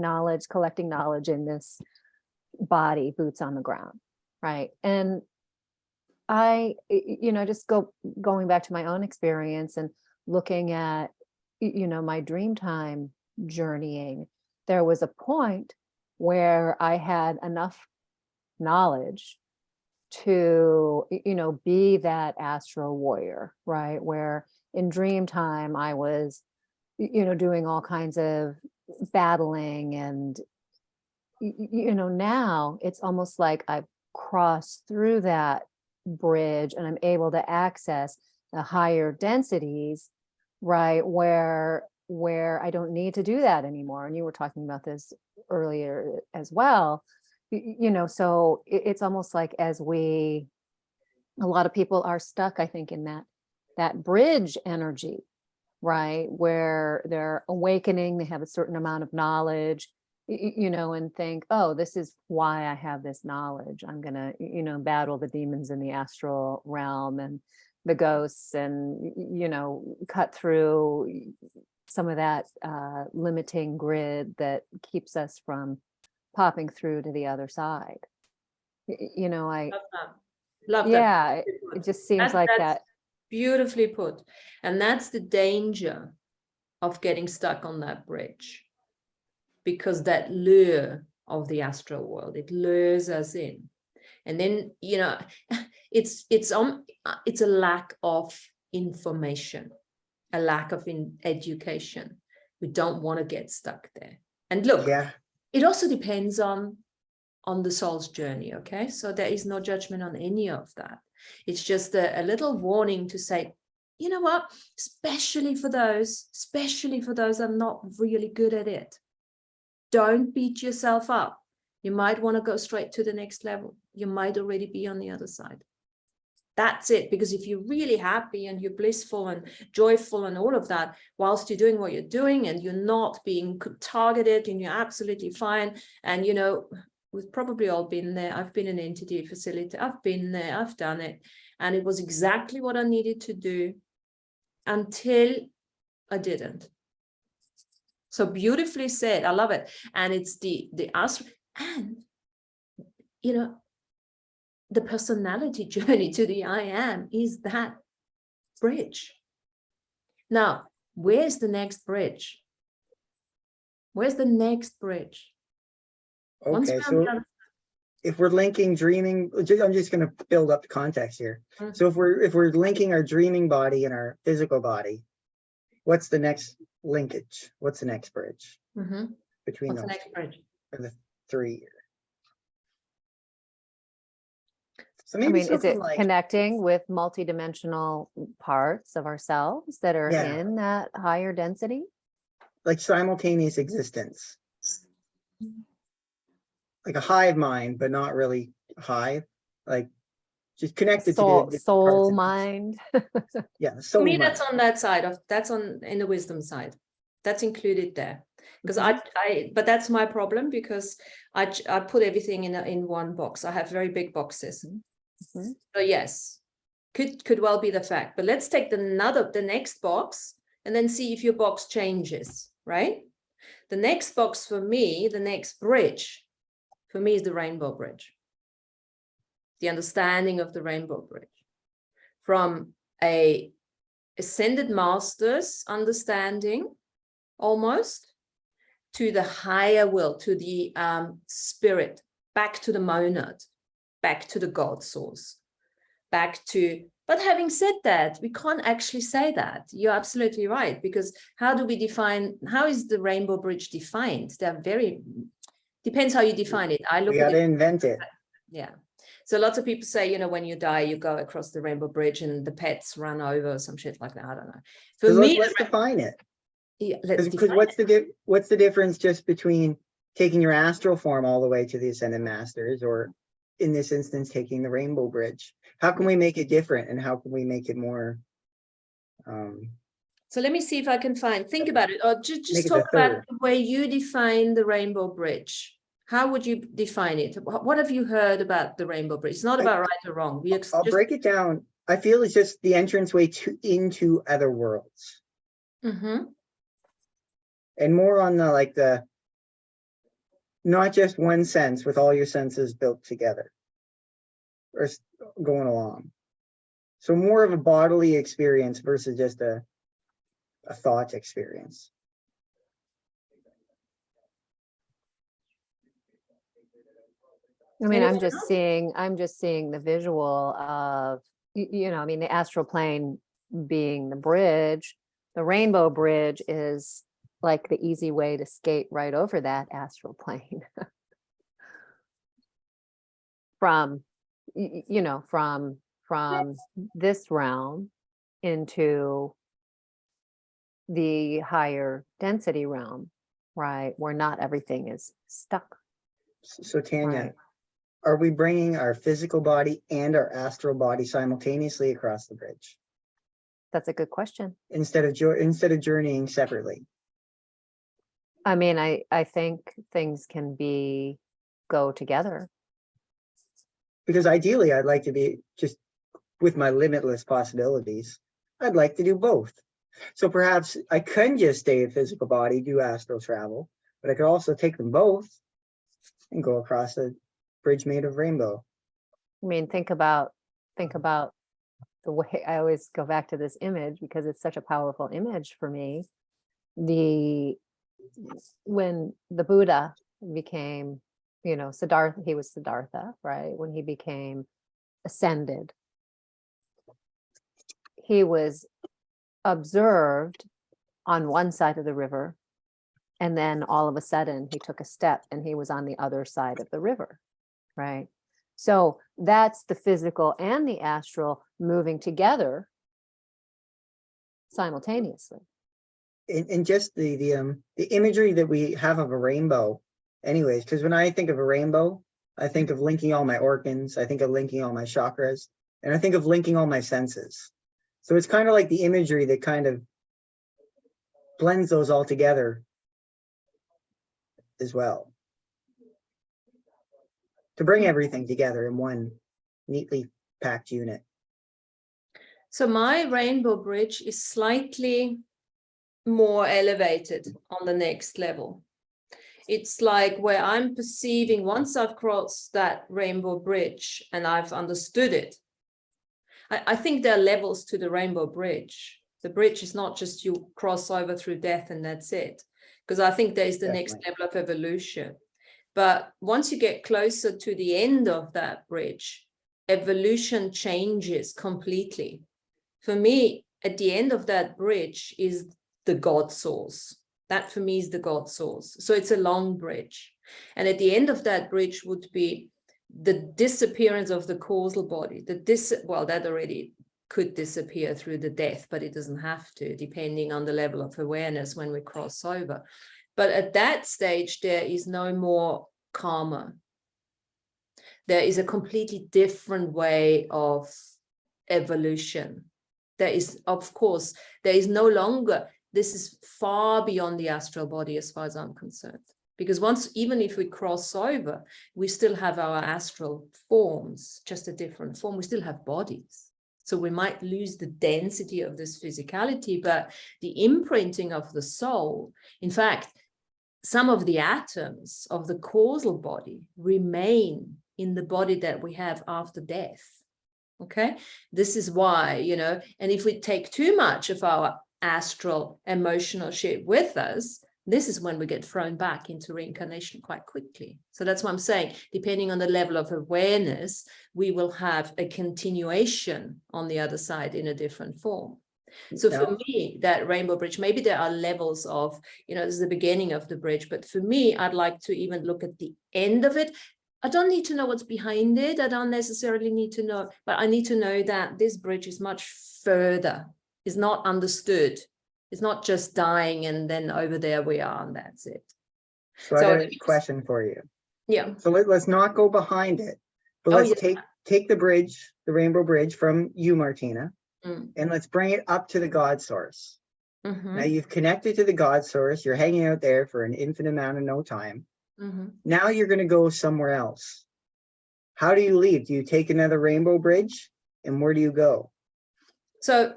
knowledge in this body, boots on the ground, right? And I, you know, just going back to my own experience and looking at, you know, my Dreamtime journeying, there was a point where I had enough knowledge to, you know, be that astral warrior, right? Where in Dreamtime I was, you know, doing all kinds of battling, and, you know, now it's almost like I've crossed through that bridge and I'm able to access the higher densities, right? Where I don't need to do that anymore. And you were talking about this earlier as well, you know, so it's almost like a lot of people are stuck, I think, in that bridge energy, right? Where they're awakening, they have a certain amount of knowledge, you know, and think, oh, this is why I have this knowledge. I'm going to, you know, battle the demons in the astral realm and the ghosts, and, you know, cut through some of that limiting grid that keeps us from popping through to the other side. You know,
Love that.
Yeah, it just seems like that.
Beautifully put. And that's the danger of getting stuck on that bridge, because that lure of the astral world, it lures us in. And then, you know, it's a lack of information, a lack of education. We don't want to get stuck there. And look, it also depends on the soul's journey, okay? So there is no judgment on any of that. It's just a little warning to say, you know what, especially for those that are not really good at it, don't beat yourself up. You might want to go straight to the next level. You might already be on the other side. That's it. Because if you're really happy and you're blissful and joyful and all of that, whilst you're doing what you're doing and you're not being targeted and you're absolutely fine. And, you know, we've probably all been there. I've been in an interview facility. I've been there. I've done it. And it was exactly what I needed to do until I didn't. So beautifully said. I love it. And it's the astral, and, you know, the personality journey to the I am is that bridge. Now, where's the next bridge? Where's the next bridge? Once
Okay,
we're on
so
the other-
if we're linking dreaming, I'm just going to build up the context here.
Mhm.
So if we're linking our dreaming body and our physical body, what's the next linkage? What's the next bridge
Mhm.
between
What's the
those
next bridge?
or the three? So
I
maybe
mean, is
something
it
like,
connecting with multidimensional parts of ourselves that are
Yeah.
in that higher density?
like simultaneous existence, like a hive mind, but not really a hive, like just connected to the different parts
Soul
of-
mind.
Yeah,
For
soul
me,
mind.
that's on that side of, that's on in the wisdom side. That's included there. Because but that's my problem, because I put everything in one box. I have very big boxes.
Mhm.
So yes, could well be the fact. But let's take the next box and then see if your box changes, right? The next box for me, the next bridge for me is the rainbow bridge. The understanding of the rainbow bridge. From a ascended master's understanding, almost, to the higher will, to the spirit, back to the monad, back to the God source, back to, but having said that, we can't actually say that. You're absolutely right, because how do we define, how is the rainbow bridge defined? They're very, depends how you define it. I look
We
at
gotta
it,
invent it.
yeah. So lots of people say, you know, when you die, you go across the rainbow bridge and the pets run over, some shit like that. I don't know. For
'Cause
me,
let's define it.
yeah, let's
Because
define
what's the difference just between taking your astral form all the way to the ascended masters, or in this instance taking the rainbow bridge? How can we make it different, and how can we make it more
So let me see if I can think about it, or
Make
just
it the
talk about
third.
the way you define the rainbow bridge. How would you define it? What have you heard about the rainbow bridge? It's not about right or wrong.
I'll break it down. I feel it's just the entranceway into other worlds,
Mhm.
and more on the not just one sense with all your senses built together or going along. So more of a bodily experience versus just a thought experience.
I mean,
Anyone else?
I'm just seeing the visual of, you know, I mean, the astral plane being the bridge. The rainbow bridge is like the easy way to skate right over that astral plane. From, you know, from this realm into the higher density realm, right? Where not everything is stuck.
So Tanya,
Right.
are we bringing our physical body and our astral body simultaneously across the bridge
That's a good question.
instead of journeying separately?
I mean, I think things can go together.
Because ideally, I'd like to be just with my limitless possibilities. I'd like to do both. So perhaps I can just stay a physical body, do astral travel, but I could also take them both and go across a bridge made of rainbow.
I mean, think about the way I always go back to this image because it's such a powerful image for me. When the Buddha became, you know, Siddhartha, he was Siddhartha, right? When he became ascended, he was observed on one side of the river, and then all of a sudden he took a step and he was on the other side of the river, right? So that's the physical and the astral moving together simultaneously.
And just the imagery that we have of a rainbow, anyways, because when I think of a rainbow, I think of linking all my organs, I think of linking all my chakras, and I think of linking all my senses. So it's kind of like the imagery that kind of blends those all together as well, to bring everything together in one neatly packed unit.
So my rainbow bridge is slightly more elevated on the next level. It's like where I'm perceiving, once I've crossed that rainbow bridge and I've understood it, I think there are levels to the rainbow bridge. The bridge is not just you cross over through death and that's it. Because I think there is the next level of evolution. But once you get closer to the end of that bridge, evolution changes completely. For me, at the end of that bridge is the God source. That for me is the God source. So it's a long bridge. And at the end of that bridge would be the disappearance of the causal body. Well, that already could disappear through the death, but it doesn't have to, depending on the level of awareness when we cross over. But at that stage, there is no more karma. There is a completely different way of evolution. There is, of course, there is no longer, this is far beyond the astral body as far as I'm concerned. Because once, even if we cross over, we still have our astral forms, just a different form. We still have bodies. So we might lose the density of this physicality, but the imprinting of the soul, in fact, some of the atoms of the causal body remain in the body that we have after death. Okay, this is why, you know, and if we take too much of our astral emotional shit with us, this is when we get thrown back into reincarnation quite quickly. So that's what I'm saying, depending on the level of awareness, we will have a continuation on the other side in a different form. So for me, that rainbow bridge, maybe there are levels of, you know, this is the beginning of the bridge, but for me, I'd like to even look at the end of it. I don't need to know what's behind it. I don't necessarily need to know, but I need to know that this bridge is much further, is not understood. It's not just dying and then over there we are and that's it.
So I got a question for you.
Yeah.
So let's not go behind it, but let's take the bridge, the rainbow bridge from you, Martina, and let's bring it up to the God source. Now you've connected to the God source. You're hanging out there for an infinite amount of no time. Now you're going to go somewhere else. How do you leave? Do you take another rainbow bridge? And where do you go? So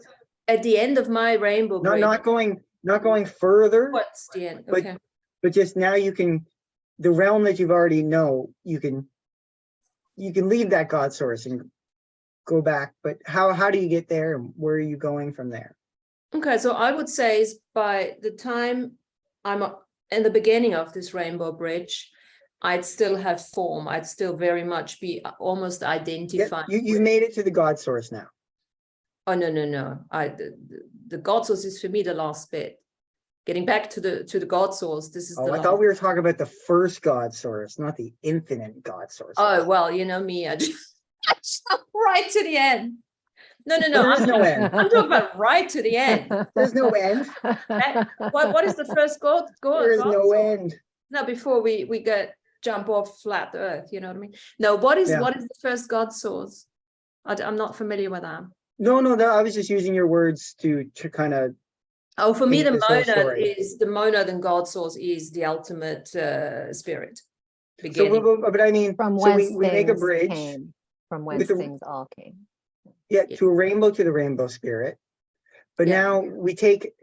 at the end of my rainbow bridge,
not going further.
What's the end? Okay.
But just now you can, the realm that you've already know, you can leave that God source and go back. But how do you get there, and where are you going from there?
Okay, so I would say is by the time I'm in the beginning of this rainbow bridge, I'd still have form. I'd still very much be almost identified.
You've made it to the God source now.
Oh, no. The God source is for me the last bit. Getting back to the God source, this is
I thought we were talking about the first God source, not the infinite God source.
Oh, well, you know me, I just right to the end. No.
There is no end.
I'm talking about right to the end.
There's no end.
What is the first God?
There is no end.
No, before we jump off flat earth, you know what I mean? No, what is the first God source? I'm not familiar with that. No,
I was just using your words to kind of.
Oh, for me, the monad and God source is the ultimate spirit. Beginning.
So, but I mean,
from
so
whence
we make a bridge
came, from whence things all came.
Yeah, to a rainbow, to the rainbow spirit. But now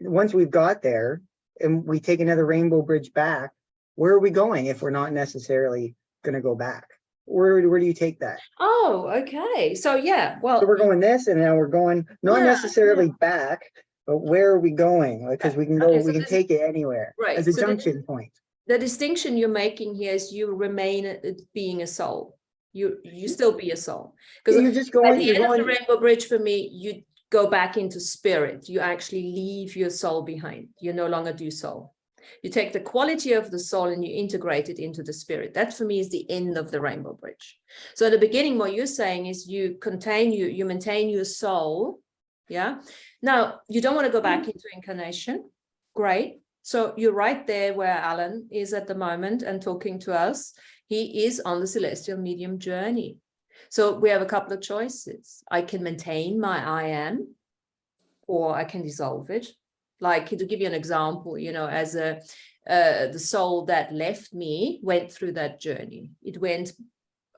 once we've got there and we take another rainbow bridge back, where are we going if we're not necessarily going to go back? Where do you take that?
Oh, okay. So
so we're going this, and now we're going not necessarily back, but where are we going? Because we can go, we can take it anywhere as a junction point.
The distinction you're making here is you remain being a soul. You still be a soul. Because
you're just going.
At the end of the rainbow bridge, for me, you go back into spirit. You actually leave your soul behind. You no longer do soul. You take the quality of the soul and you integrate it into the spirit. That for me is the end of the rainbow bridge. So at the beginning, what you're saying is you maintain your soul. Yeah. Now you don't want to go back into incarnation. Great. So you're right there where Alan is at the moment and talking to us. He is on the celestial medium journey. So we have a couple of choices. I can maintain my I am, or I can dissolve it. Like, to give you an example, you know, as the soul that left me went through that journey. It went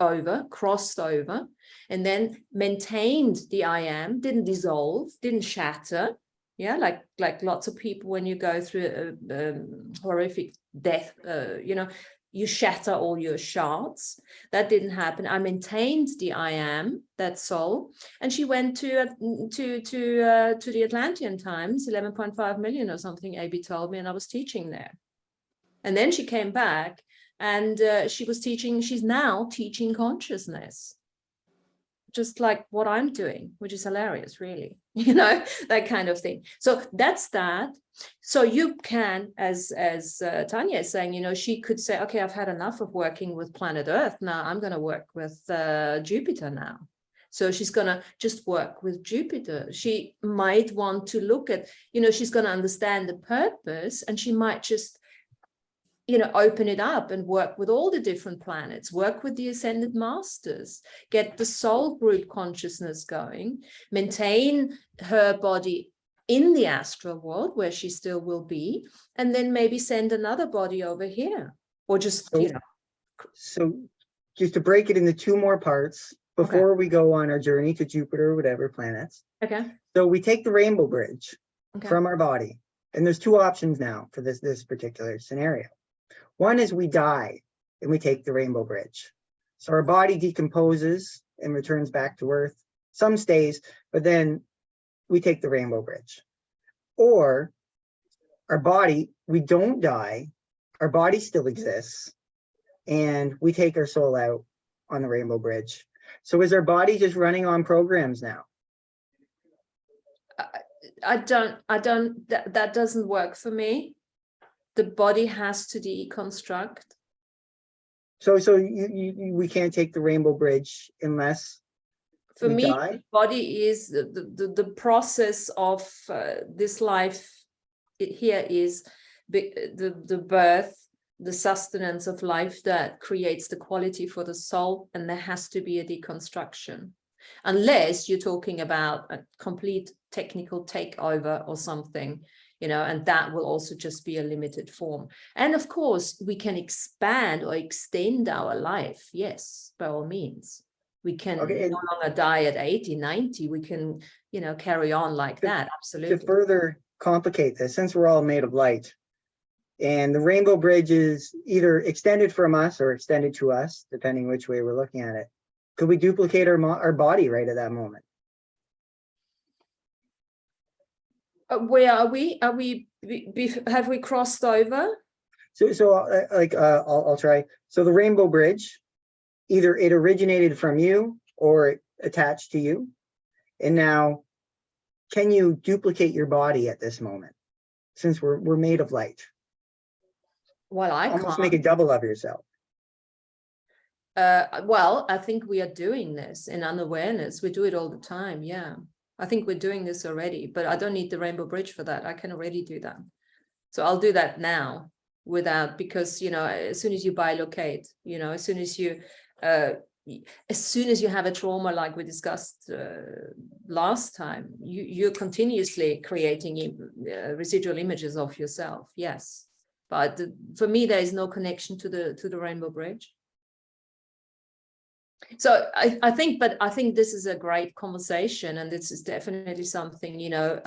over, crossed over, and then maintained the I am, didn't dissolve, didn't shatter. Yeah, like lots of people, when you go through a horrific death, you know, you shatter all your shards. That didn't happen. I maintained the I am, that soul, and she went to the Atlantean times, 11.5 million or something, AB told me, and I was teaching there. And then she came back, and she was teaching, she's now teaching consciousness, just like what I'm doing, which is hilarious, really, you know, that kind of thing. So that's that. So you can, as Tanya is saying, you know, she could say, okay, I've had enough of working with planet Earth. Now I'm going to work with Jupiter now. So she's going to just work with Jupiter. She might want to look at, you know, she's going to understand the purpose, and she might just, you know, open it up and work with all the different planets, work with the ascended masters, get the soul group consciousness going, maintain her body in the astral world where she still will be, and then maybe send another body over here, or just, you know.
So just to break it into two more parts before we go on our journey to Jupiter or whatever planets.
Okay.
So we take the rainbow bridge
Okay.
from our body, and there's two options now for this particular scenario. One is we die and we take the rainbow bridge. So our body decomposes and returns back to Earth. Some stays, but then we take the rainbow bridge. Or our body, we don't die, our body still exists, and we take our soul out on the rainbow bridge. So is our body just running on programs now?
That doesn't work for me. The body has to deconstruct.
So we can't take the rainbow bridge unless
for me
die?
The body is the process of this life. Here is the birth, the sustenance of life that creates the quality for the soul, and there has to be a deconstruction, unless you're talking about a complete technical takeover or something, you know, and that will also just be a limited form. And of course, we can expand or extend our life. Yes, by all means. We can no longer die at 80, 90. We can, you know, carry on like that. Absolutely.
To further complicate this, since we're all made of light, and the rainbow bridge is either extended from us or extended to us, depending which way we're looking at it, could we duplicate our body right at that moment?
Where are we? Have we crossed over?
I'll try. So the rainbow bridge, either it originated from you or it attached to you. And now, can you duplicate your body at this moment? Since we're made of light.
Well, I
almost
can't.
Make a double of yourself.
Well, I think we are doing this in unawareness. We do it all the time. Yeah. I think we're doing this already, but I don't need the rainbow bridge for that. I can already do that. So I'll do that now because, you know, as soon as you bilocate, you know, as soon as you have a trauma, like we discussed last time, you're continuously creating residual images of yourself. Yes. But for me, there is no connection to the rainbow bridge. So I think this is a great conversation, and this is definitely something, you know,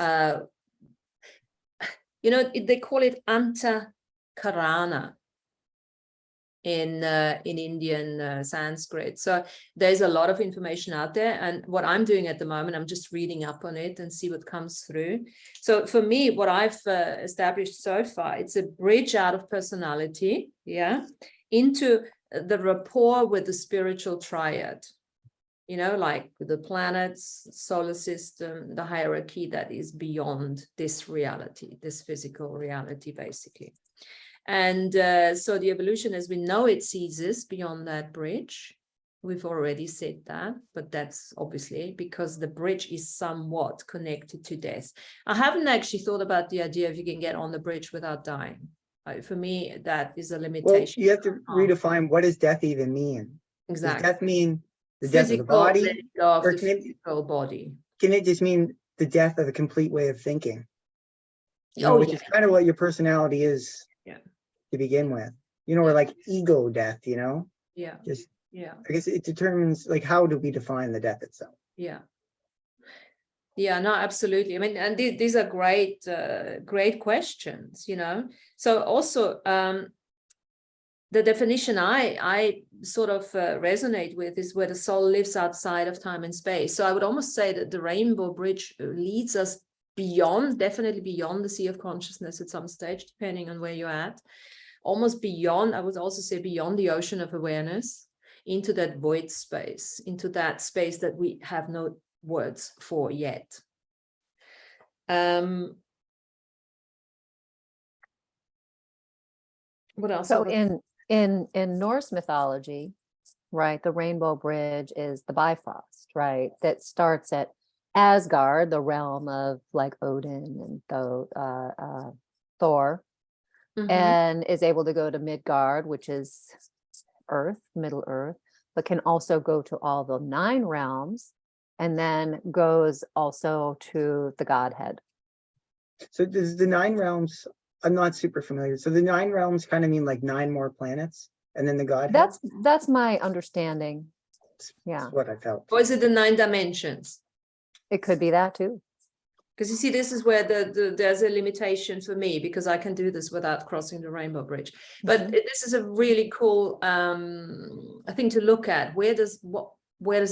they call it Antakarana in Indian Sanskrit. So there's a lot of information out there, and what I'm doing at the moment, I'm just reading up on it and see what comes through. So for me, what I've established so far, it's a bridge out of personality, yeah, into the rapport with the spiritual triad, you know, like the planets, solar system, the hierarchy that is beyond this reality, this physical reality, basically. And so the evolution as we know it ceases beyond that bridge. We've already said that, but that's obviously because the bridge is somewhat connected to death. I haven't actually thought about the idea if you can get on the bridge without dying. For me, that is a limitation.
Well, you have to redefine, what does death even mean?
Exactly.
Does death mean The death of the
Physical,
body,
letting go of
or
the physical body.
can it just mean the death of a complete way of thinking? You know,
Oh,
which
yeah.
is kind of what your personality is
Yeah.
to begin with. You know, or like ego death, you know?
Yeah.
Just,
Yeah.
I guess it determines, like, how do we define the death itself?
Yeah. Yeah, no, absolutely. I mean, and these are great, great questions, you know. So also, the definition I sort of resonate with is where the soul lives outside of time and space. So I would almost say that the rainbow bridge leads us beyond, definitely beyond the sea of consciousness at some stage, depending on where you're at, almost beyond, I would also say beyond the ocean of awareness, into that void space, into that space that we have no words for yet. What else?
So in Norse mythology, right, the rainbow bridge is the Bifrost, right, that starts at Asgard, the realm of like Odin and Thor, and is able to go to Midgard, which is Earth, Middle Earth, but can also go to all the 9 realms, and then goes also to the Godhead.
So does the 9 realms, I'm not super familiar. So the 9 realms kind of mean like 9 more planets, and then the Godhead?
That's my understanding. Yeah.
That's what I felt.
Or is it the 9 dimensions?
It could be that too.
Because you see, this is where there's a limitation for me, because I can do this without crossing the rainbow bridge. But this is a really cool thing to look at. Where does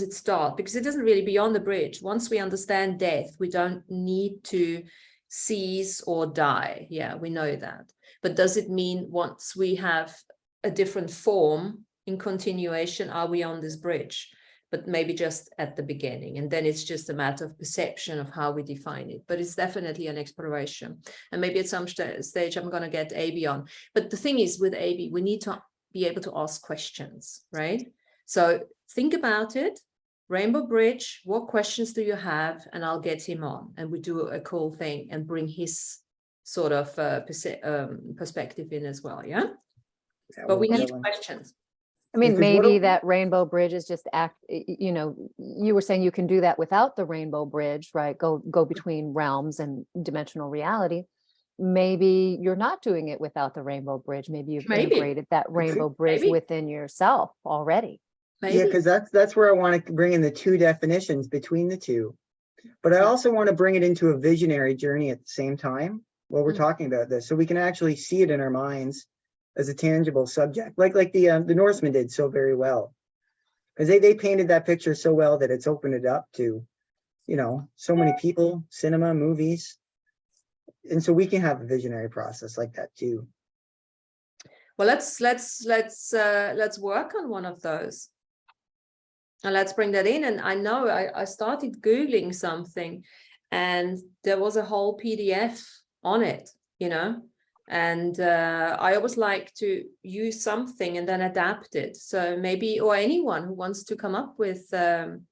it start? Because it isn't really beyond the bridge. Once we understand death, we don't need to cease or die. Yeah, we know that. But does it mean once we have a different form in continuation, are we on this bridge? But maybe just at the beginning. And then it's just a matter of perception of how we define it. But it's definitely an exploration. And maybe at some stage, I'm going to get AB on. But the thing is with AB, we need to be able to ask questions, right? So think about it. Rainbow Bridge, what questions do you have? And I'll get him on. And we do a cool thing and bring his sort of perspective in as well, yeah? But we need questions.
I mean,
Because what
maybe
do-
that rainbow bridge is just you know, you were saying you can do that without the rainbow bridge, right? Go between realms and dimensional reality. Maybe you're not doing it without the rainbow bridge. Maybe you've integrated that rainbow bridge within yourself already.
Yeah, because that's where I want to bring in the 2 definitions between the 2. But I also want to bring it into a visionary journey at the same time while we're talking about this, so we can actually see it in our minds as a tangible subject, like the Norsemen did so very well, because they painted that picture so well that it's opened it up to, you know, so many people, cinema, movies, and so we can have a visionary process like that too.
Well, let's work on one of those, and let's bring that in. And I know I started Googling something, and there was a whole PDF on it, you know. And I always like to use something and then adapt it. So maybe, or anyone who wants to come up with one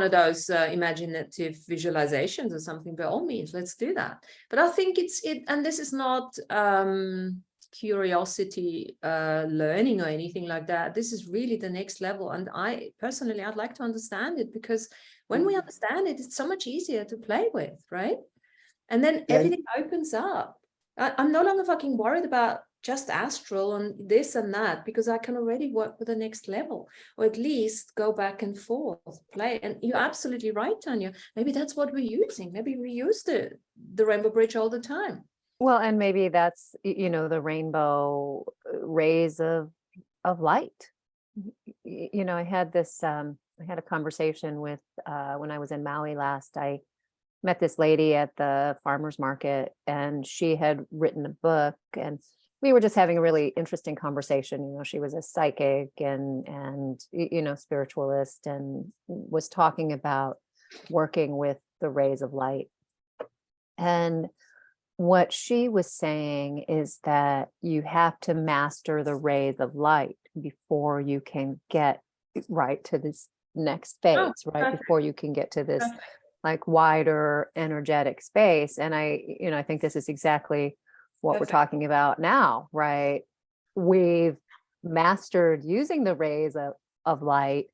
of those imaginative visualizations or something, by all means, let's do that. But I think and this is not curiosity learning or anything like that. This is really the next level. And I'd like to understand it, because when we understand it, it's so much easier to play with, right? And then everything opens up. I'm no longer fucking worried about just astral and this and that, because I can already work with the next level, or at least go back and forth, play. And you're absolutely right, Tanya. Maybe that's what we're using. Maybe we use the rainbow bridge all the time.
Well, and maybe that's, you know, the rainbow rays of light. You know, I had a conversation with, when I was in Maui last, I met this lady at the farmer's market, and she had written a book, and we were just having a really interesting conversation. You know, she was a psychic and you know, spiritualist, and was talking about working with the rays of light. And what she was saying is that you have to master the rays of light before you can get right to this next phase, right?
Perfect.
Before you can get to this like wider energetic space. And I think this is exactly what we're talking about now, right? We've mastered using the rays of light,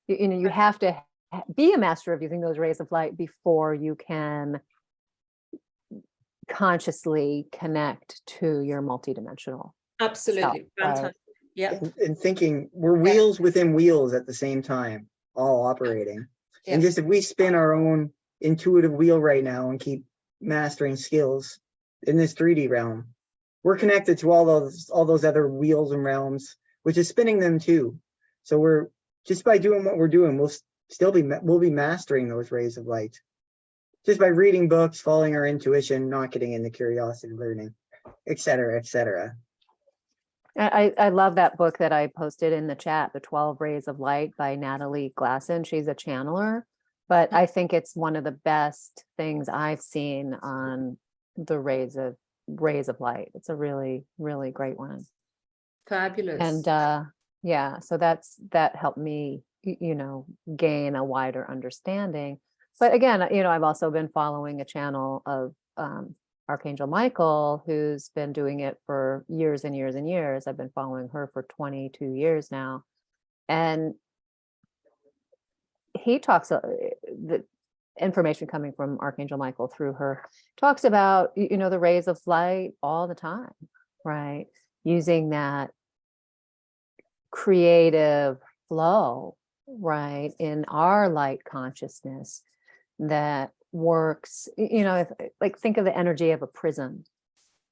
you know, you have to be a master of using those rays of light before you can consciously connect to your multidimensional
Absolutely.
right.
Fantastic. Yeah.
And thinking we're wheels within wheels at the same time, all operating.
Yeah.
And just if we spin our own intuitive wheel right now and keep mastering skills in this 3D realm, we're connected to all those other wheels and realms, which is spinning them too. So we're just by doing what we're doing, we'll be mastering those rays of light just by reading books, following our intuition, not getting into curiosity learning, et cetera, et cetera.
I love that book that I posted in the chat, The 12 Rays of Light by Natalie Glasson. She's a channeler, but I think it's one of the best things I've seen on the rays of light. It's a really, really great one.
Fabulous.
And yeah, so that helped me, you know, gain a wider understanding. But again, you know, I've also been following a channel of Archangel Michael, who's been doing it for years and years and years. I've been following her for 22 years now. And he talks, the information coming from Archangel Michael through her talks about, you know, the rays of light all the time, right? Using that creative flow, right, in our light consciousness that works, you know, like think of the energy of a prism,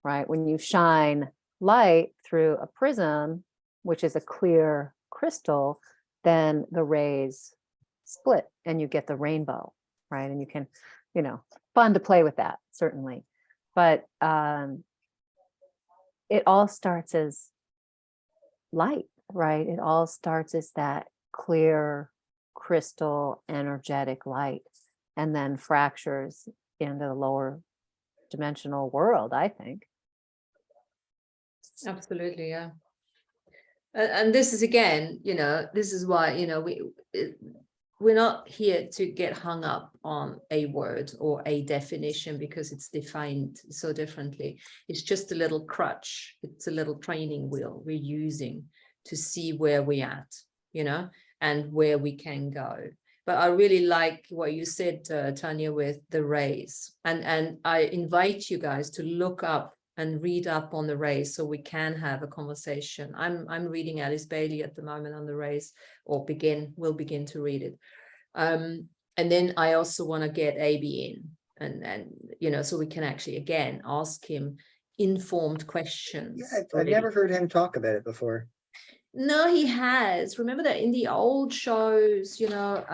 right? When you shine light through a prism, which is a clear crystal, then the rays split and you get the rainbow, right? And you can, you know, fun to play with that, certainly. But it all starts as light, right? It all starts as that clear crystal energetic light, and then fractures into the lower dimensional world, I think.
Absolutely, yeah. And this is, again, you know, this is why, you know, we're not here to get hung up on a word or a definition because it's defined so differently. It's just a little crutch. It's a little training wheel we're using to see where we're at, you know, and where we can go. But I really like what you said, Tanya, with the rays. And I invite you guys to look up and read up on the rays so we can have a conversation. I'm reading Alice Bailey at the moment on the rays, or will begin to read it. And then I also want to get AB in, and you know, so we can actually again ask him informed questions.
Yeah, I've never heard him talk about it before.
No, he has. Remember that in the old shows, you know,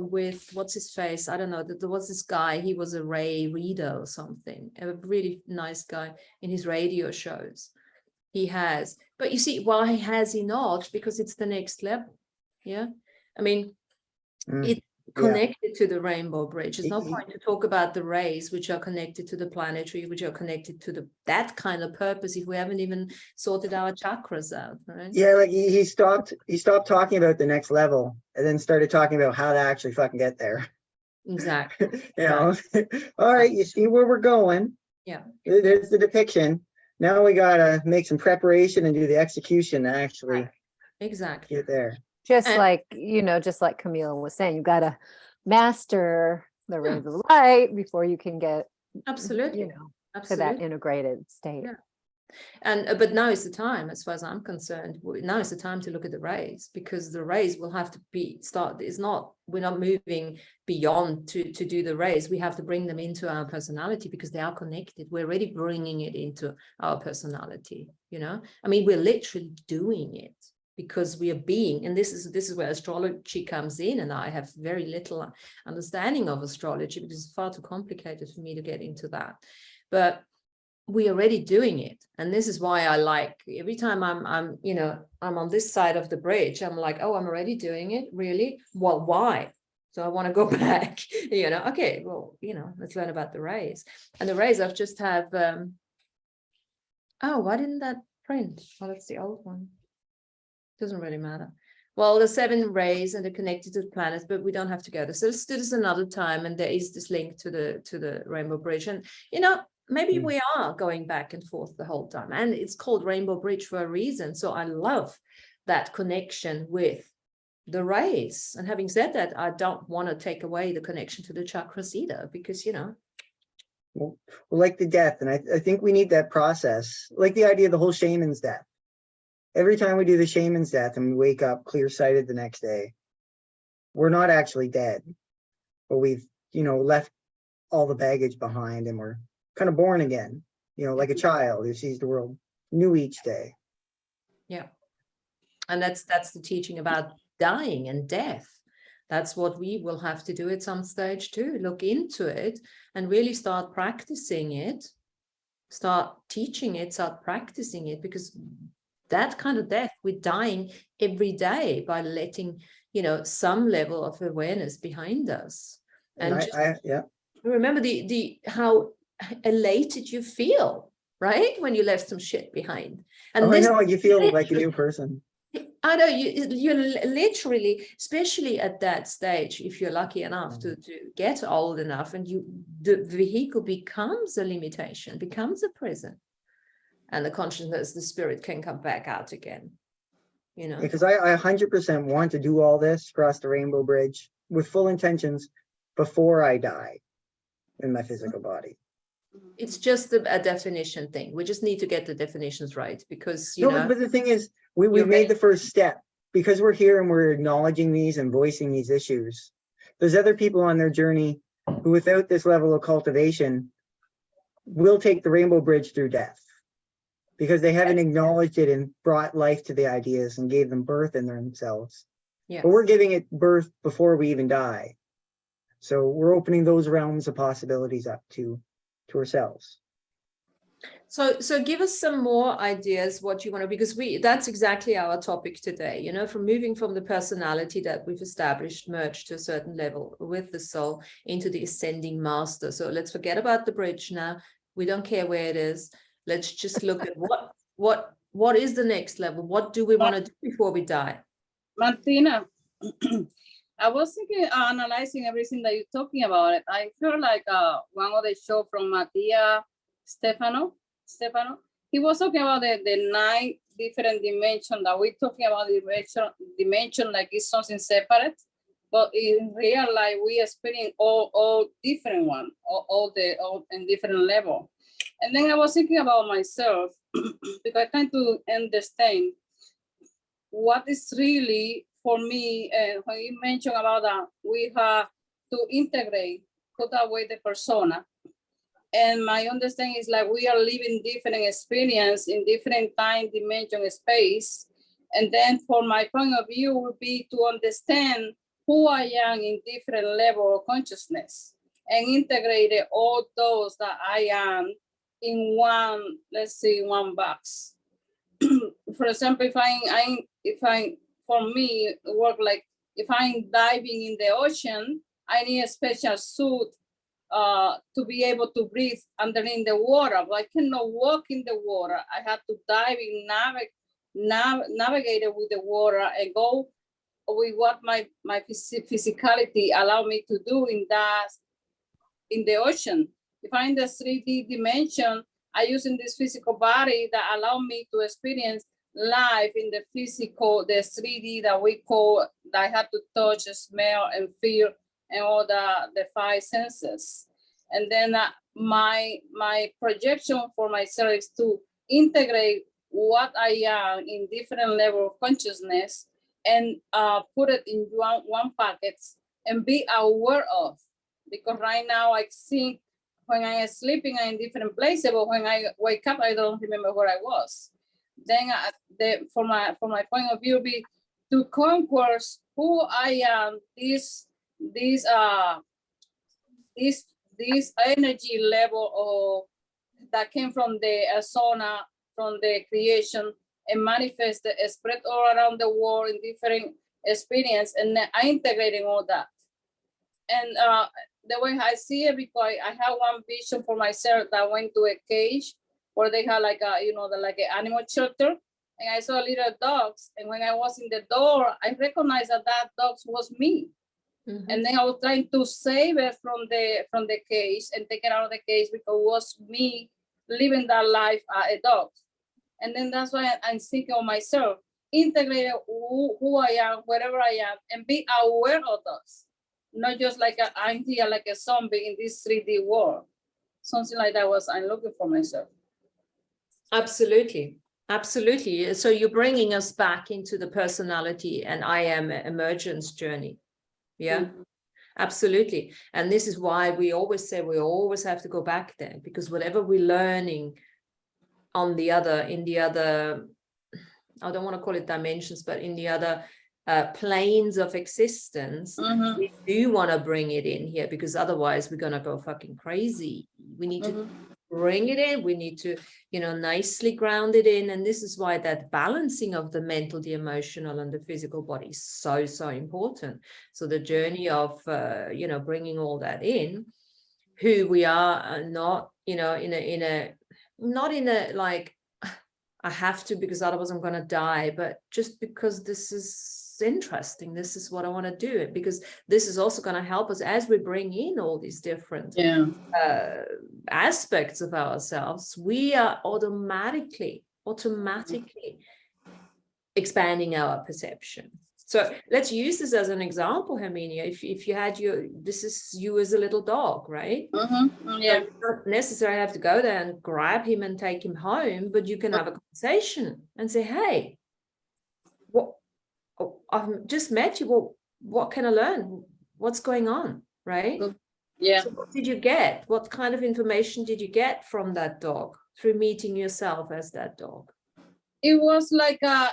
with what's his face? I don't know. There was this guy, he was a Ray reader or something, a really nice guy in his radio shows. He has. But you see, why has he not? Because it's the next level. Yeah. I mean, it's connected to the rainbow bridge. There's no point to talk about the rays, which are connected to the planetary, which are connected to that kind of purpose if we haven't even sorted our chakras out, right?
Yeah, like he stopped talking about the next level and then started talking about how to actually fucking get there.
Exactly.
You know, all right, you see where we're going.
Yeah.
There's the depiction. Now we gotta make some preparation and do the execution to actually
exactly
get there.
Just like, you know, just like Camille was saying, you got to master the rays of light before you can get,
absolutely,
you know,
absolutely,
to that integrated state.
Yeah. And but now is the time, as far as I'm concerned, now is the time to look at the rays, because the rays will have to we're not moving beyond to do the rays. We have to bring them into our personality because they are connected. We're already bringing it into our personality, you know. I mean, we're literally doing it because we are being, and this is where astrology comes in, and I have very little understanding of astrology because it's far too complicated for me to get into that. But we're already doing it, and this is why I like every time I'm on this side of the bridge, I'm like, oh, I'm already doing it, really? Well, why? So I want to go back, you know. Okay, well, you know, let's learn about the rays. And the rays I've just have oh, why didn't that print? Oh, that's the old one. Doesn't really matter. Well, the 7 rays and they're connected to the planets, but we don't have to go there. So let's do this another time. And there is this link to the Rainbow Bridge. And, you know, maybe we are going back and forth the whole time. And it's called Rainbow Bridge for a reason. So I love that connection with the rays. And having said that, I don't want to take away the connection to the chakras either, because, you know.
Well, like the death, and I think we need that process, like the idea of the whole shaman's death. Every time we do the shaman's death and we wake up clear-sighted the next day, we're not actually dead, but we've, you know, left all the baggage behind, and we're kind of born again, you know, like a child who sees the world new each day.
Yeah. And that's the teaching about dying and death. That's what we will have to do at some stage too. Look into it and really start practicing it, start teaching it, start practicing it, because that kind of death, we're dying every day by letting, you know, some level of awareness behind us. And
yeah,
remember the how elated you feel, right, when you left some shit behind. And
I know, you feel like a new person.
I know you're literally, especially at that stage, if you're lucky enough to get old enough, and the vehicle becomes a limitation, becomes a prison, and the consciousness, the spirit can come back out again, you know.
Because I 100% want to do all this, cross the rainbow bridge with full intentions before I die in my physical body.
It's just a definition thing. We just need to get the definitions right, because, you know.
But the thing is, we've made the first step, because we're here and we're acknowledging these and voicing these issues. There's other people on their journey who, without this level of cultivation, will take the rainbow bridge through death, because they haven't acknowledged it and brought life to the ideas and gave them birth in themselves.
Yes.
But we're giving it birth before we even die. So we're opening those realms of possibilities up to ourselves.
So give us some more ideas what you want to, because that's exactly our topic today, you know, from moving from the personality that we've established, merged to a certain level with the soul, into the ascending master. So let's forget about the bridge now. We don't care where it is. Let's just look at what is the next level? What do we want to do before we die?
Martina, I was thinking, analyzing everything that you're talking about. I heard like one of the show from Mattia Stefano. He was talking about the 9 different dimensions that we're talking about. Dimension like it's something separate, but in real life we experience all different one, all in different level. And then I was thinking about myself because I'm trying to understand what is really for me. When you mentioned about that, we have to integrate, put away the persona. And my understanding is like we are living different experience in different time, dimension, space. And then for my point of view would be to understand who I am in different level of consciousness and integrate all those that I am in one, let's say, one box. For example, if I for me work like if I'm diving in the ocean, I need a special suit to be able to breathe underneath the water, but I cannot walk in the water. I have to dive in, navigate with the water and go with what my physicality allow me to do in the ocean. If I'm in the 3D dimension, I using this physical body that allow me to experience life in the physical, the 3D that we call, that I have to touch, smell, and feel, and all the 5 senses. And then my projection for myself is to integrate what I am in different level of consciousness and put it in one packet and be aware of. Because right now I think when I am sleeping, I'm in different places, but when I wake up, I don't remember where I was. Then for my point of view, be to conquer who I am, this energy level that came from the sauna, from the creation, and manifest, spread all around the world in different experience, and then I integrating all that. And the way I see it, because I have one vision for myself that I went to a cage where they had like like an animal shelter, and I saw little dogs. And when I was in the door, I recognized that dog was me. Mm-hmm. And then I was trying to save it from the cage and take it out of the cage because it was me living that life as a dog. And then that's why I'm thinking of myself. integrate who I am, wherever I am, and be aware of those. Not just like I'm here like a zombie in this 3D world. Something like that was I'm looking for myself.
Absolutely. Absolutely. So you're bringing us back into the personality and I am emergence journey. Yeah.
Mhm.
Absolutely. And this is why we always say we always have to go back there, because whatever we're learning on the other, in the other, I don't want to call it dimensions, but in the other planes of existence,
Mhm.
we do want to bring it in here, because otherwise we're going to go fucking crazy. We need to bring it in. We need to, nicely ground it in. And this is why that balancing of the mental, the emotional, and the physical body is so, so important. So the journey of, bringing all that in, who we are, not, not in a like, I have to because otherwise I'm going to die, but just because this is interesting, this is what I want to do, because this is also going to help us as we bring in all these different aspects of ourselves. We are automatically expanding our perception. So let's use this as an example, Herminia. If you had this is you as a little dog, right?
Yeah.
So you don't necessarily have to go there and grab him and take him home, but you can have a conversation and say, hey, I've just met you. Well, what can I learn? What's going on, right?
Yeah.
So what did you get? What kind of information did you get from that dog through meeting yourself as that dog?
It was like a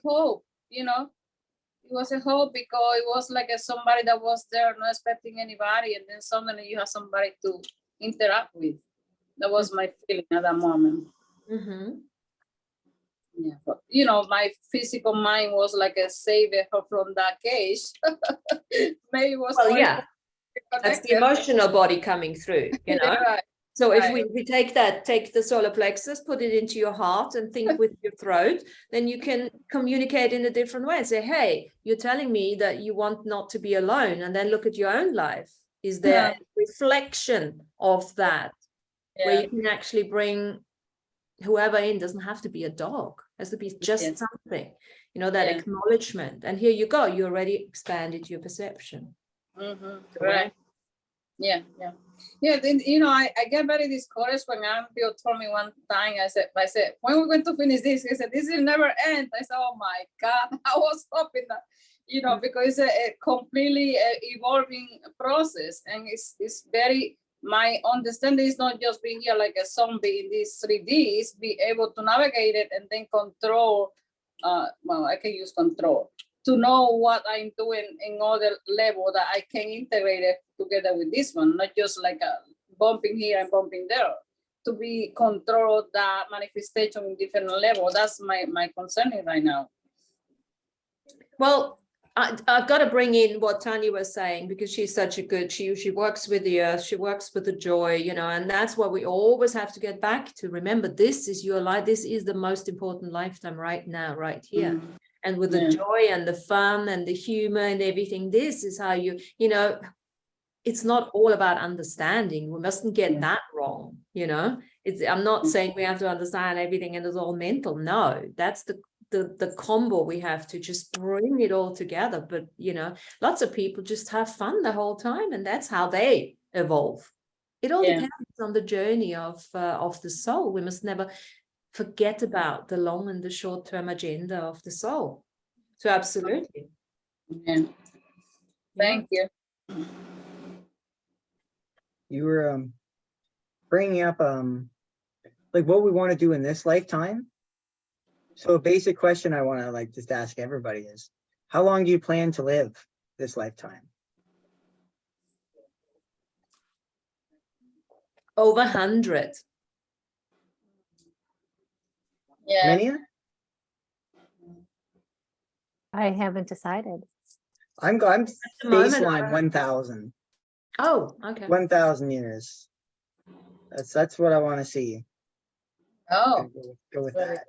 hope, It was a hope because it was like somebody that was there, not expecting anybody, and then suddenly you have somebody to interact with. That was my feeling at that moment.
Mm-hmm.
Yeah, but my physical mind was like a savior from that cage. Maybe it was
that's the emotional body coming through,
Right.
So if we take the solar plexus, put it into your heart and think with your throat, then you can communicate in a different way and say, hey, you're telling me that you want not to be alone, and then look at your own life. Is there a reflection of that where you can actually bring whoever in? Doesn't have to be a dog, it has to be just something, that acknowledgement. And here you go, you already expanded your perception.
Right. Yeah. Then I get very discouraged when Bill told me one time. I said, when we're going to finish this? He said, this will never end. I said, oh my God, I was hoping that, because it's a completely evolving process, and it's very. My understanding is not just being here like a zombie in these 3D, is be able to navigate it and then control. I can use control to know what I'm doing in other level that I can integrate it together with this one, not just like a bumping here and bumping there. To be control that manifestation in different level. That's my concern right now.
Well, I've got to bring in what Tanya was saying, because she's such a good, she works with the earth, she works with the joy, and that's what we always have to get back to. Remember, this is your life. This is the most important lifetime right now, right here. And with the joy and the fun and the humor and everything, this is how it's not all about understanding. We mustn't get that wrong. I'm not saying we have to understand everything and it's all mental. No, that's the combo. We have to just bring it all together. But lots of people just have fun the whole time, and that's how they evolve. It all depends on the journey of the soul. We must never forget about the long and the short-term agenda of the soul. So absolutely.
Thank you.
You were bringing up like what we want to do in this lifetime. So a basic question I want to just ask everybody is, how long do you plan to live this lifetime?
Over 100.
Yeah.
Many?
I haven't decided.
I'm baseline 1,000.
Oh, okay.
1,000 years. That's what I want to see.
Oh,
go with that.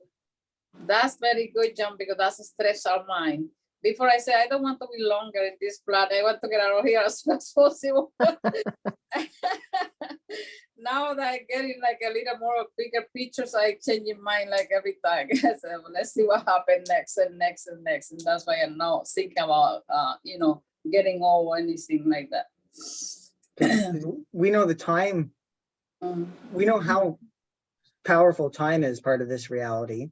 That's very good, John, because that's a stress our mind. Before I say I don't want to be longer in this planet, I want to get out of here as soon as possible. now that I'm getting like a little more bigger pictures, I changing mine like every time. So let's see what happens next and next and next. And that's why I'm not thinking about, getting old or anything like that.
'Cause we know the time,
Mm,
we know how powerful time is part of this reality.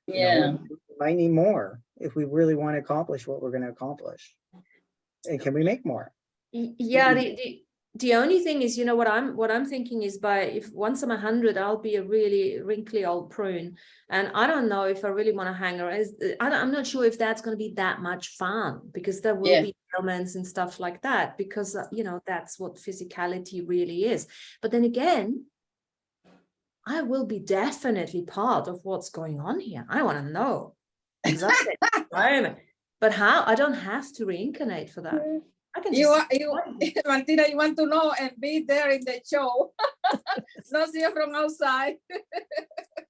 You know,
yeah.
we might need more if we really want to accomplish what we're going to accomplish. And can we make more?
Yeah, the only thing is, what I'm thinking is, if once I'm 100, I'll be a really wrinkly old prune, and I don't know if I really want to hang around. I'm not sure if that's going to be that much fun, because there will
Yeah.
be ailments and stuff like that, because that's what physicality really is. But then again, I will be definitely part of what's going on here. I want to know exactly. But how? I don't have to reincarnate for that. I can just
Martina, you want to know and be there in the show, not see it from outside.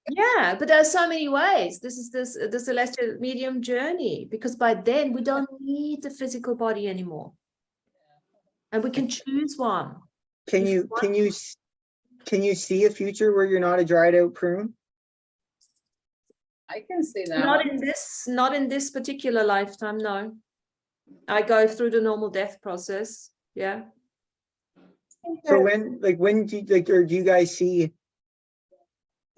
Yeah, but there are so many ways. This is the celestial medium journey, because by then we don't need the physical body anymore, and we can choose one.
Can you see a future where you're not a dried out prune?
I can see that.
Not in this particular lifetime. No, I go through the normal death process. Yeah.
So when do you or do you guys see,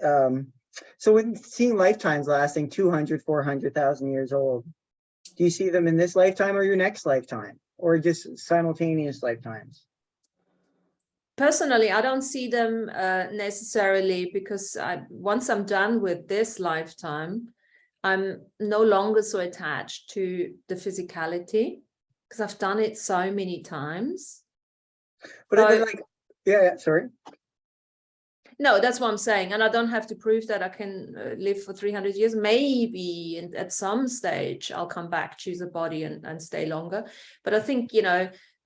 so when seeing lifetimes lasting 200, 400,000 years old, do you see them in this lifetime or your next lifetime, or just simultaneous lifetimes?
Personally, I don't see them necessarily, because once I'm done with this lifetime, I'm no longer so attached to the physicality, because I've done it so many times.
But yeah, sorry.
No, that's what I'm saying. And I don't have to prove that I can live for 300 years. Maybe at some stage I'll come back, choose a body and stay longer. But I think,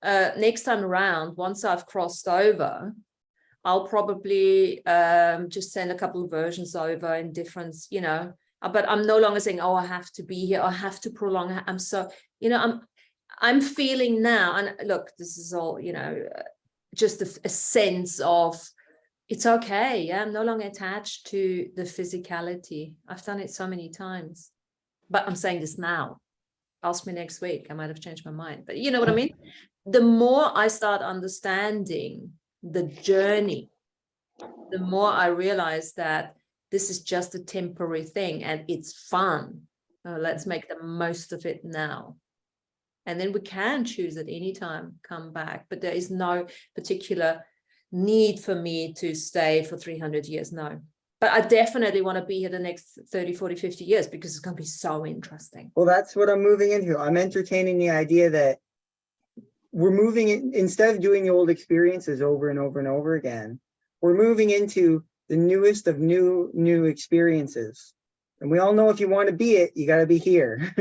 next time around, once I've crossed over, I'll probably just send a couple of versions over in different, but I'm no longer saying, oh, I have to be here, I have to prolong. I'm so, I'm feeling now, and look, this is all, just a sense of, it's okay. Yeah, I'm no longer attached to the physicality. I've done it so many times, but I'm saying this now. Ask me next week, I might have changed my mind, but you know what I mean? The more I start understanding the journey, the more I realize that this is just a temporary thing and it's fun. Let's make the most of it now. And then we can choose at any time, come back, but there is no particular need for me to stay for 300 years. No, but I definitely want to be here the next 30, 40, 50 years, because it's going to be so interesting.
Well, that's what I'm moving into. I'm entertaining the idea that we're moving in, instead of doing the old experiences over and over and over again, we're moving into the newest of new experiences. And we all know, if you want to be it, you got to be here.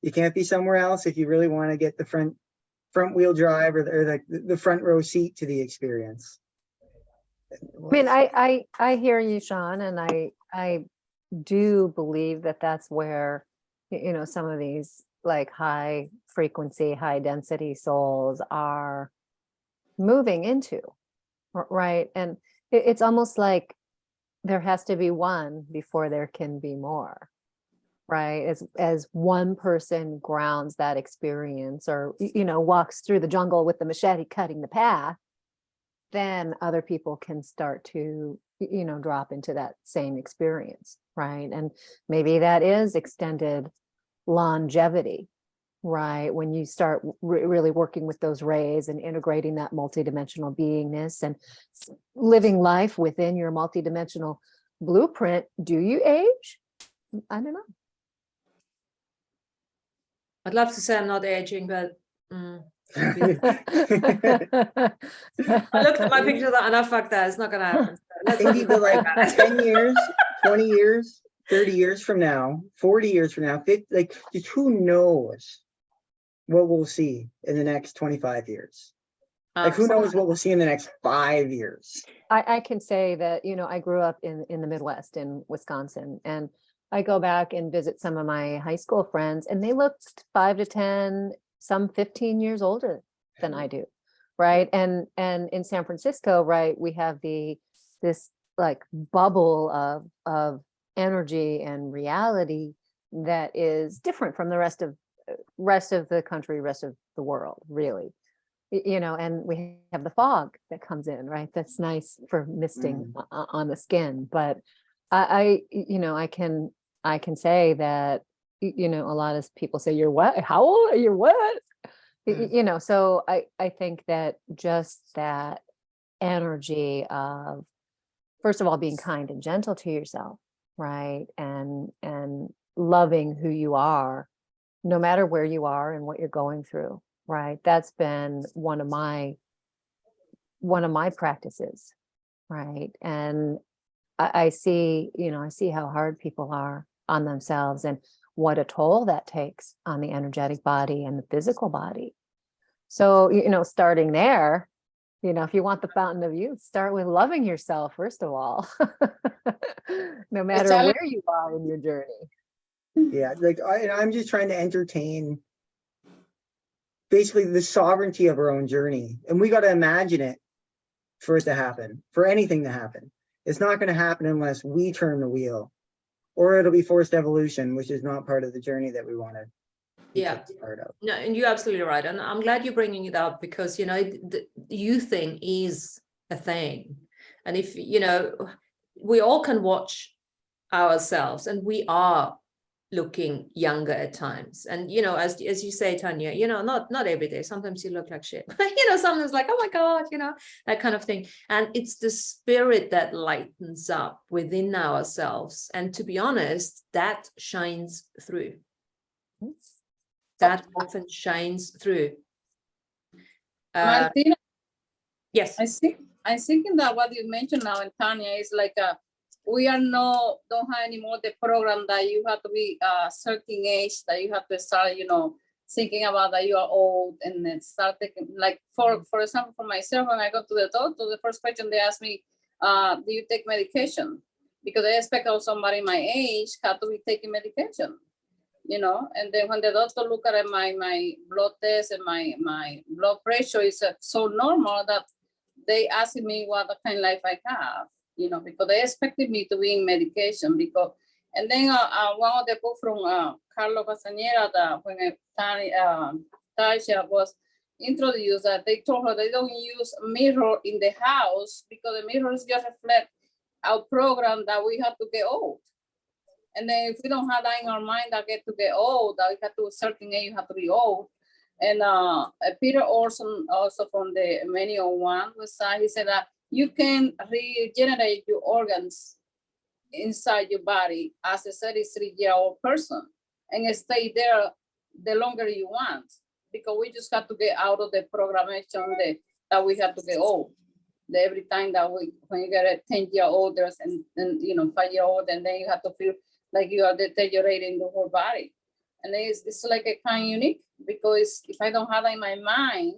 You can't be somewhere else if you really want to get the front wheel drive or the front row seat to the experience.
I mean, I hear you, Sean, and I do believe that that's where, some of these like high frequency, high density souls are moving into, right? And it's almost like there has to be one before there can be more, right? As one person grounds that experience, or walks through the jungle with the machete cutting the path, then other people can start to drop into that same experience, right? And maybe that is extended longevity, right? When you start really working with those rays and integrating that multidimensional beingness and living life within your multidimensional blueprint. Do you age? I don't know.
I'd love to say I'm not aging, but I looked at my picture and I fuck that. It's not going to happen. So
Maybe like 10 years, 20 years, 30 years from now, 40 years from now, 50, like, just who knows what we'll see in the next 25 years? Like, who knows what we'll see in the next 5 years?
I can say that, I grew up in the Midwest in Wisconsin, and I go back and visit some of my high school friends, and they looked 5 to 10, some 15 years older than I do. Right. And in San Francisco, right, we have the this like bubble of energy and reality that is different from the rest of the country, rest of the world, really. You know, and we have the fog that comes in, right? That's nice for misting on the skin. But you know, I can say that, you know, a lot of people say, you're what? How old are you? What? You know, so I think that just that energy of, first of all, being kind and gentle to yourself, right? And loving who you are, no matter where you are and what you're going through, right? That's been one of my practices, right? And I see, you know, I see how hard people are on themselves and what a toll that takes on the energetic body and the physical body. So, you know, starting there, you know, if you want the fountain of youth, start with loving yourself, first of all, no matter where you are in your journey.
Yeah, like I'm just trying to entertain basically the sovereignty of our own journey. And we got to imagine it for it to happen, for anything to happen. It's not going to happen unless we turn the wheel, or it'll be forced evolution, which is not part of the journey that we want to be part of.
No, and you're absolutely right. And I'm glad you're bringing it up, because, you know, the youth thing is a thing. And if, you know, we all can watch ourselves, and we are looking younger at times. And, you know, as you say, Tanya, you know, not every day. Sometimes you look like shit. You know, sometimes like, oh my God, you know, that kind of thing. And it's the spirit that lightens up within ourselves. And to be honest, that shines through. That often shines through.
Martina,
yes.
I thinking that what you mentioned now, and Tanya, is like we are don't have anymore the program that you have to be a certain age, that you have to start, you know, thinking about that you are old, and then start taking, like for example, for myself, when I go to the doctor, the first question they ask me, do you take medication? Because I expect of somebody my age have to be taking medication, you know. And then when the doctor look at my blood test and my blood pressure is so normal that they ask me what kind of life I have, you know, because they expected me to be in medication. Because, and then one of the books from Carlos Castañeda, that when Tasha was introduced, that they told her they don't use mirror in the house because the mirrors just reflect our program that we have to get old. And then if we don't have that in our mind, that get old, that we have to a certain age, you have to be old. And Peter Orson, also from the Manual 1, he said that you can regenerate your organs inside your body as a 33-year-old person and stay there the longer you want, because we just have to get out of the programmation that we have to get old. Every time that when you get a 10-year-old and you know, 5-year-old, and then you have to feel like you are deteriorating the whole body. And it's like a kind of unique, because if I don't have that in my mind,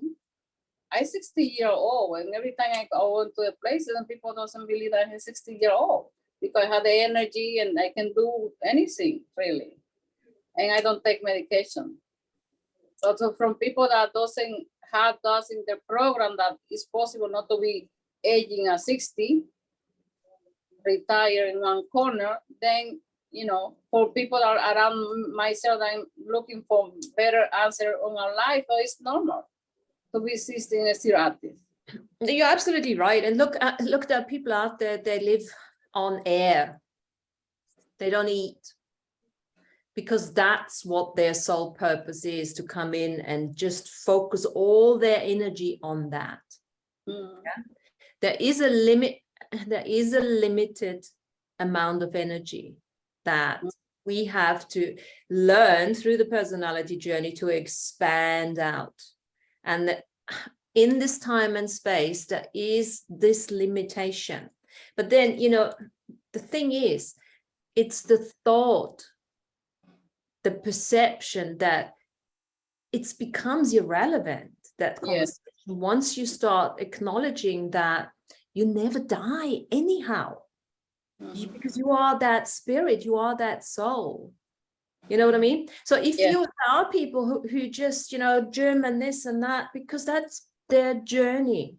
I'm 60-year-old, and every time I go into a place, and people doesn't believe that I'm 60-year-old, because I have the energy and I can do anything really, and I don't take medication. Also, from people that doesn't have us in the program, that it's possible not to be aging at 60, retire in one corner, then, you know, for people that are around myself, I'm looking for better answer on our life, so it's normal to be 60 and still active.
You're absolutely right. And look, there are people out there, they live on air. They don't eat, because that's what their sole purpose is, to come in and just focus all their energy on that. Yeah? There is a limit. There is a limited amount of energy that we have to learn through the personality journey to expand out. And in this time and space, there is this limitation. But then, you know, the thing is, it's the thought, the perception that it becomes irrelevant, that conversation. Yes. Once you start acknowledging that you never die anyhow, because you are that spirit, you are that soul. You know what I mean? So if you are people who just, you know, German this and that, because that's their journey.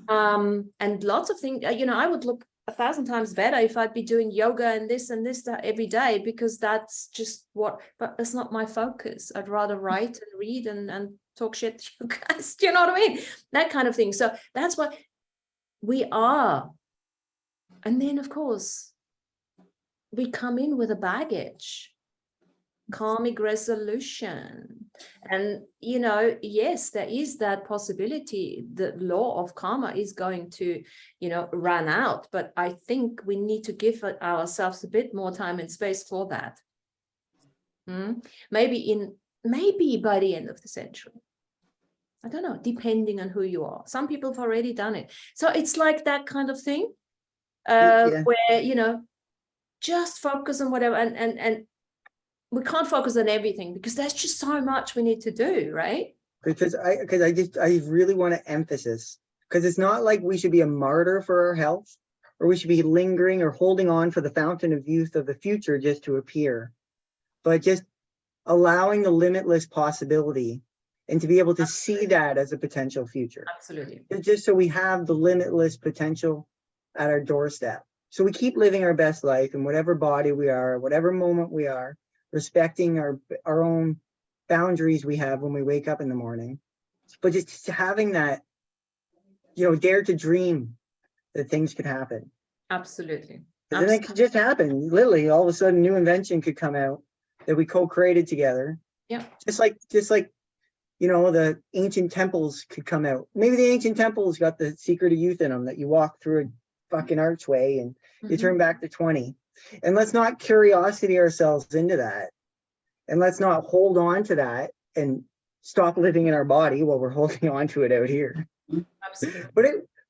And lots of things, I would look 1,000 times better if I'd be doing yoga and this that every day, because that's just but that's not my focus. I'd rather write and read and talk shit to you guys. Do you know what I mean? That kind of thing. So that's what we are. And then, of course, we come in with a baggage, karmic resolution. And, yes, there is that possibility. The law of karma is going to, run out. But I think we need to give ourselves a bit more time and space for that. Maybe by the end of the century. I don't know, depending on who you are. Some people have already done it. So it's like that kind of thing, where, just focus on whatever. And we can't focus on everything because there's just so much we need to do, right?
Because I really want to emphasize, because it's not like we should be a martyr for our health, or we should be lingering or holding on for the fountain of youth of the future just to appear, but just allowing the limitless possibility and to be able to see that as a potential future.
Absolutely.
Just so we have the limitless potential at our doorstep. So we keep living our best life in whatever body we are, whatever moment we are, respecting our own boundaries we have when we wake up in the morning, but just having that, dare to dream that things could happen.
Absolutely.
And then it could just happen. Literally, all of a sudden, new invention could come out that we co-created together.
Yeah.
Just like, the ancient temples could come out. Maybe the ancient temples got the secret of youth in them, that you walk through a fucking archway and you turn back to 20. And let's not curiosity ourselves into that. And let's not hold on to that and stop living in our body while we're holding on to it out here.
Absolutely.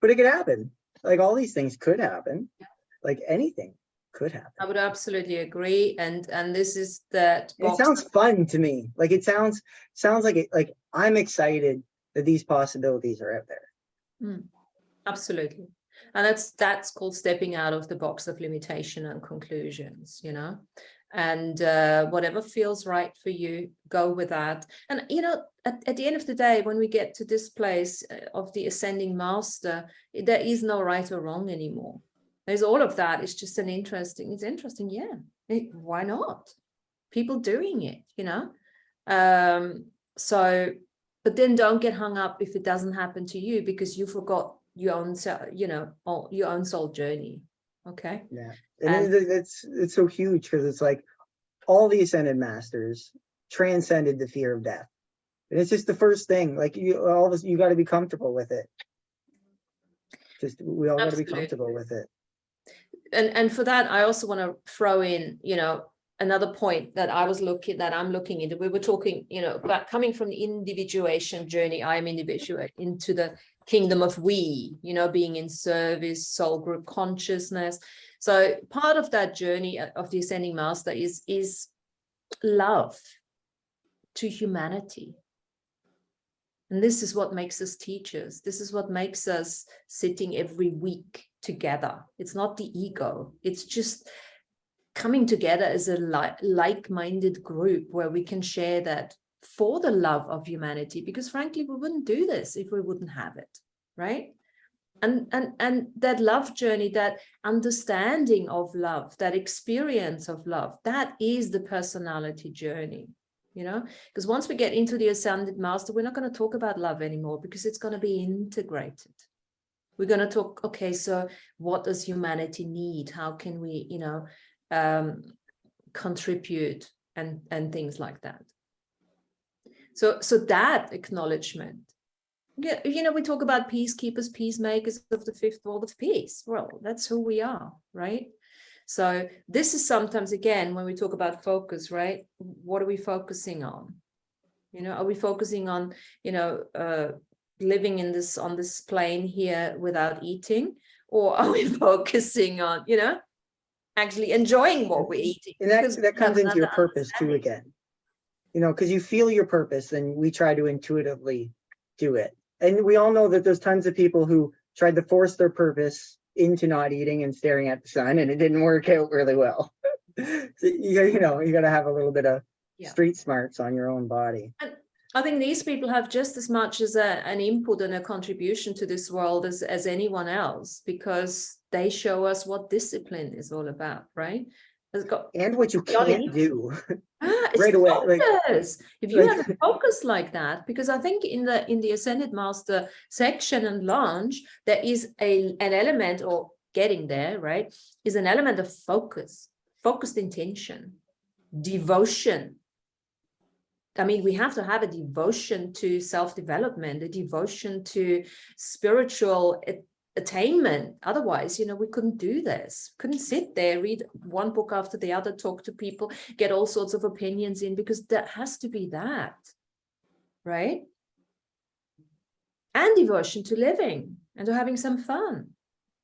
But it could happen. Like all these things could happen. Like anything could happen.
I would absolutely agree. And this is that.
It sounds fun to me. Like it sounds like it. Like I'm excited that these possibilities are out there.
Absolutely. And that's called stepping out of the box of limitation and conclusions, and whatever feels right for you, go with that. And, at the end of the day, when we get to this place of the ascending master, there is no right or wrong anymore. There's all of that. It's just it's interesting. Yeah. Why not? People doing it, so, but then don't get hung up if it doesn't happen to you because you forgot your own, your own soul journey. Okay.
Yeah. And it's so huge because it's like all the ascended masters transcended the fear of death. And it's just the first thing, like you got to be comfortable with it. We all got to be comfortable with it.
And for that, I also want to throw in, another point that I'm looking into. We were talking, about coming from the individuation journey. I am individual into the kingdom of we, being in service, soul group consciousness. So part of that journey of the ascending master is love to humanity. And this is what makes us teachers. This is what makes us sitting every week together. It's not the ego. It's just coming together as a like-minded group where we can share that for the love of humanity, because frankly, we wouldn't do this if we wouldn't have it, right? And that love journey, that understanding of love, that experience of love, that is the personality journey, because once we get into the ascended master, we're not going to talk about love anymore because it's going to be integrated. We're going to talk, okay, so what does humanity need? How can we, contribute and things like that. So that acknowledgement. Yeah, we talk about peacekeepers, peacemakers of the fifth world of peace. Well, that's who we are, right? So this is sometimes, again, when we talk about focus, right? What are we focusing on? Are we focusing on, living on this plane here without eating? Or are we focusing on, actually enjoying what we're eating?
And that comes into your purpose too, again, because you feel your purpose and we try to intuitively do it. And we all know that there's tons of people who tried to force their purpose into not eating and staring at the sun, and it didn't work out really well. So you got to have a little bit of street smarts on your own body.
And I think these people have just as much as an input and a contribution to this world as anyone else, because they show us what discipline is all about, right?
And what you can't do.
It's
right away.
focus. If you
like-
have a focus like that, because I think in the Ascended Master section and launch, there is an element, or getting there, right, is an element of focus, focused intention, devotion. I mean, we have to have a devotion to self-development, a devotion to spiritual attainment. Otherwise, we couldn't do this. Couldn't sit there, read one book after the other, talk to people, get all sorts of opinions in, because that has to be that, right? And devotion to living and to having some fun,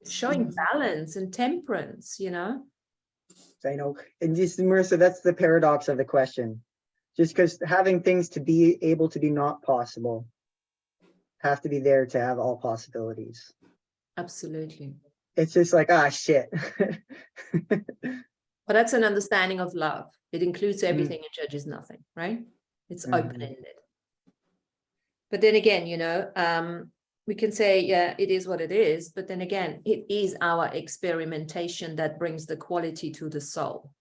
showing balance and temperance,
I know. And just, Marissa, that's the paradox of the question. Just because having things to be able to be not possible have to be there to have all possibilities.
Absolutely.
It's just like, shit.
But that's an understanding of love. It includes everything and judges nothing, right? It's open-ended. But then again, we can say, yeah, it is what it is. But then again, it is our experimentation that brings the quality to the soul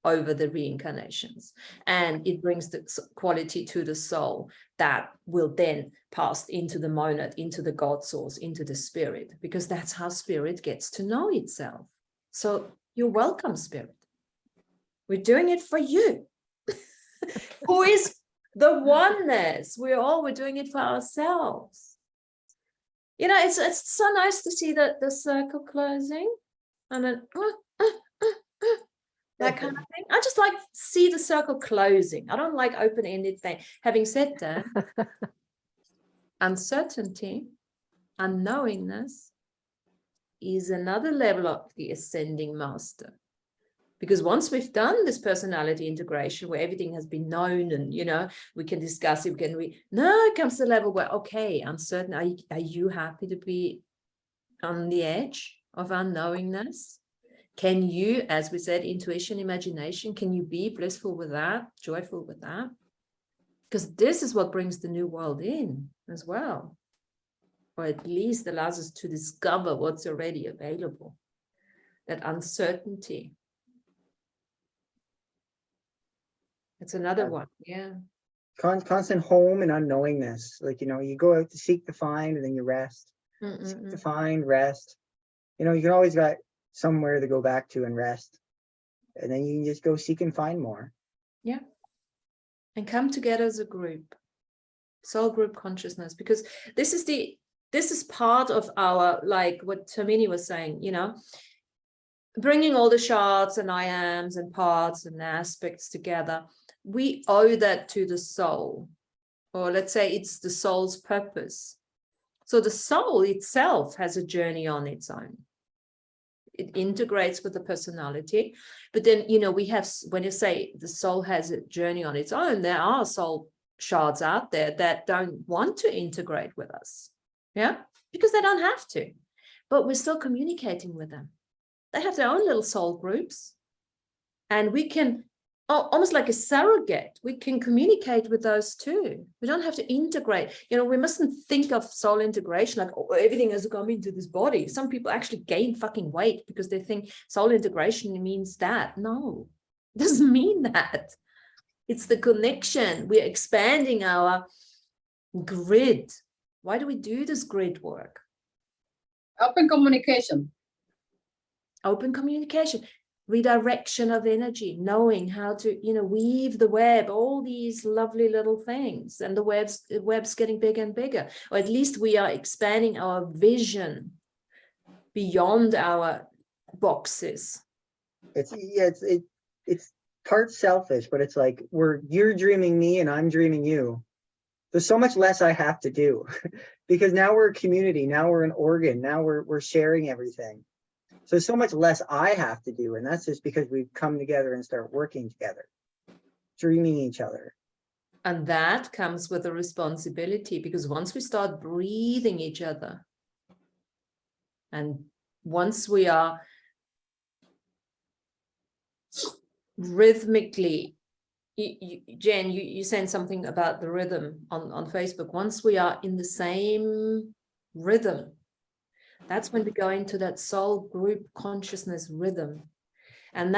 over the reincarnations, and it brings the quality to the soul that will then pass into the monad, into the God source, into the spirit, because that's how spirit gets to know itself. So you're welcome, spirit. We're doing it for you. Who is the oneness? We're doing it for ourselves. It's so nice to see the circle closing, and then that kind of thing. I just like see the circle closing. I don't like open-ended thing. Having said that, uncertainty, unknowingness is another level of the ascending master. Because once we've done this personality integration where everything has been known and, we can discuss it, now it comes to the level where, okay, uncertain, are you happy to be on the edge of unknowingness? Can you, as we said, intuition, imagination, can you be blissful with that, joyful with that? Because this is what brings the new world in as well. Or at least allows us to discover what's already available. That uncertainty. It's another one, yeah.
Constant home and unknowingness. Like, you go out to seek to find, and then you rest. Seek to find, rest. You can always got somewhere to go back to and rest, and then you can just go seek and find more.
Yeah. And come together as a group, soul group consciousness, because this is part of our, like what Termini was saying, bringing all the shards and I ams and parts and aspects together. We owe that to the soul, or let's say it's the soul's purpose. So the soul itself has a journey on its own. It integrates with the personality, but then we have, when you say the soul has a journey on its own, there are soul shards out there that don't want to integrate with us, because they don't have to, but we're still communicating with them. They have their own little soul groups, and we can almost like a surrogate, we can communicate with those too. We don't have to integrate. We mustn't think of soul integration like, oh, everything has to come into this body. Some people actually gain fucking weight because they think soul integration means that. No, it doesn't mean that. It's the connection. We're expanding our grid. Why do we do this grid work?
Open communication.
Open communication. Redirection of energy, knowing how to, weave the web, all these lovely little things, and the web's getting bigger and bigger, or at least we are expanding our vision beyond our boxes.
It's part selfish, but it's like you're dreaming me and I'm dreaming you. There's so much less I have to do because now we're a community, now we're an organ, now we're sharing everything. So so much less I have to do, and that's just because we've come together and start working together, dreaming each other.
And that comes with a responsibility, because once we start breathing each other, and once we are rhythmically, Jen, you sent something about the rhythm on Facebook. Once we are in the same rhythm, that's when we go into that soul group consciousness rhythm. And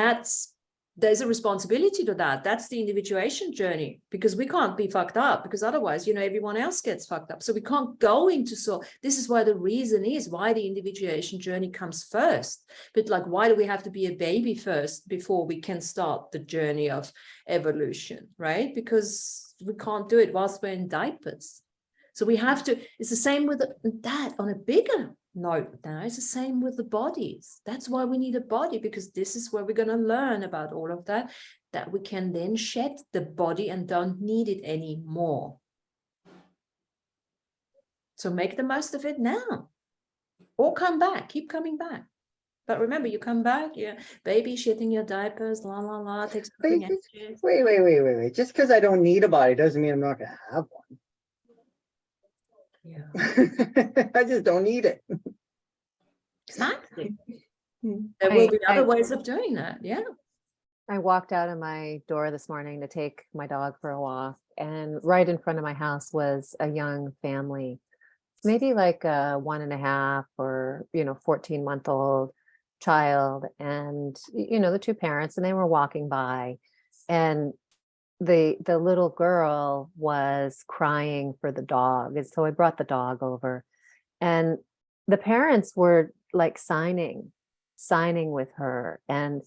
there's a responsibility to that. That's the individuation journey, because we can't be fucked up, because otherwise, everyone else gets fucked up. So we can't go into soul. This is why the reason is why the individuation journey comes first. But like, why do we have to be a baby first before we can start the journey of evolution, right? Because we can't do it whilst we're in diapers. So we have to, it's the same with that on a bigger note now. It's the same with the bodies. That's why we need a body, because this is where we're going to learn about all of that we can then shed the body and don't need it anymore. So make the most of it now, or come back, keep coming back. But remember, you come back, baby shitting your diapers, la la la, takes
Wait. Just because I don't need a body doesn't mean I'm not gonna have one.
Yeah.
I just don't need it.
Exactly. There will be other ways of doing that. Yeah.
I walked out of my door this morning to take my dog for a walk, and right in front of my house was a young family, maybe like a 1.5 or 14-month-old child, and the two parents, and they were walking by, and the little girl was crying for the dog, and so I brought the dog over, and the parents were like signing with her, and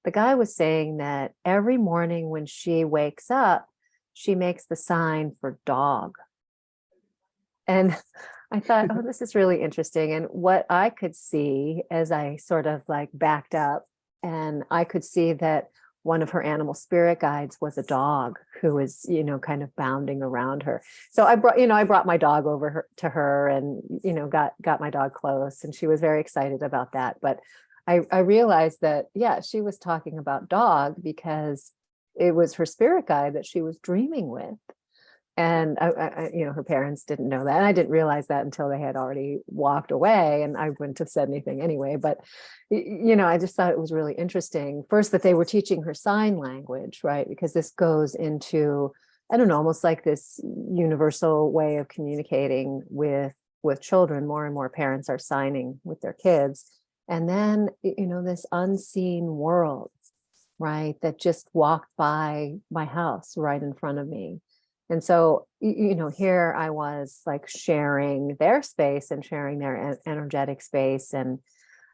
the guy was saying that every morning when she wakes up, she makes the sign for dog. And I thought, oh, this is really interesting. And what I could see as I sort of like backed up, and I could see that one of her animal spirit guides was a dog who was, kind of bounding around her. So I brought my dog over to her, and, got my dog close, and she was very excited about that. But I realized that, yeah, she was talking about dog because it was her spirit guide that she was dreaming with. And I her parents didn't know that. And I didn't realize that until they had already walked away, and I wouldn't have said anything anyway. But, I just thought it was really interesting. First, that they were teaching her sign language, right? Because this goes into, I don't know, almost like this universal way of communicating with children. More and more parents are signing with their kids. And then, this unseen world, right, that just walked by my house right in front of me. And so, here I was like sharing their space and sharing their energetic space. And,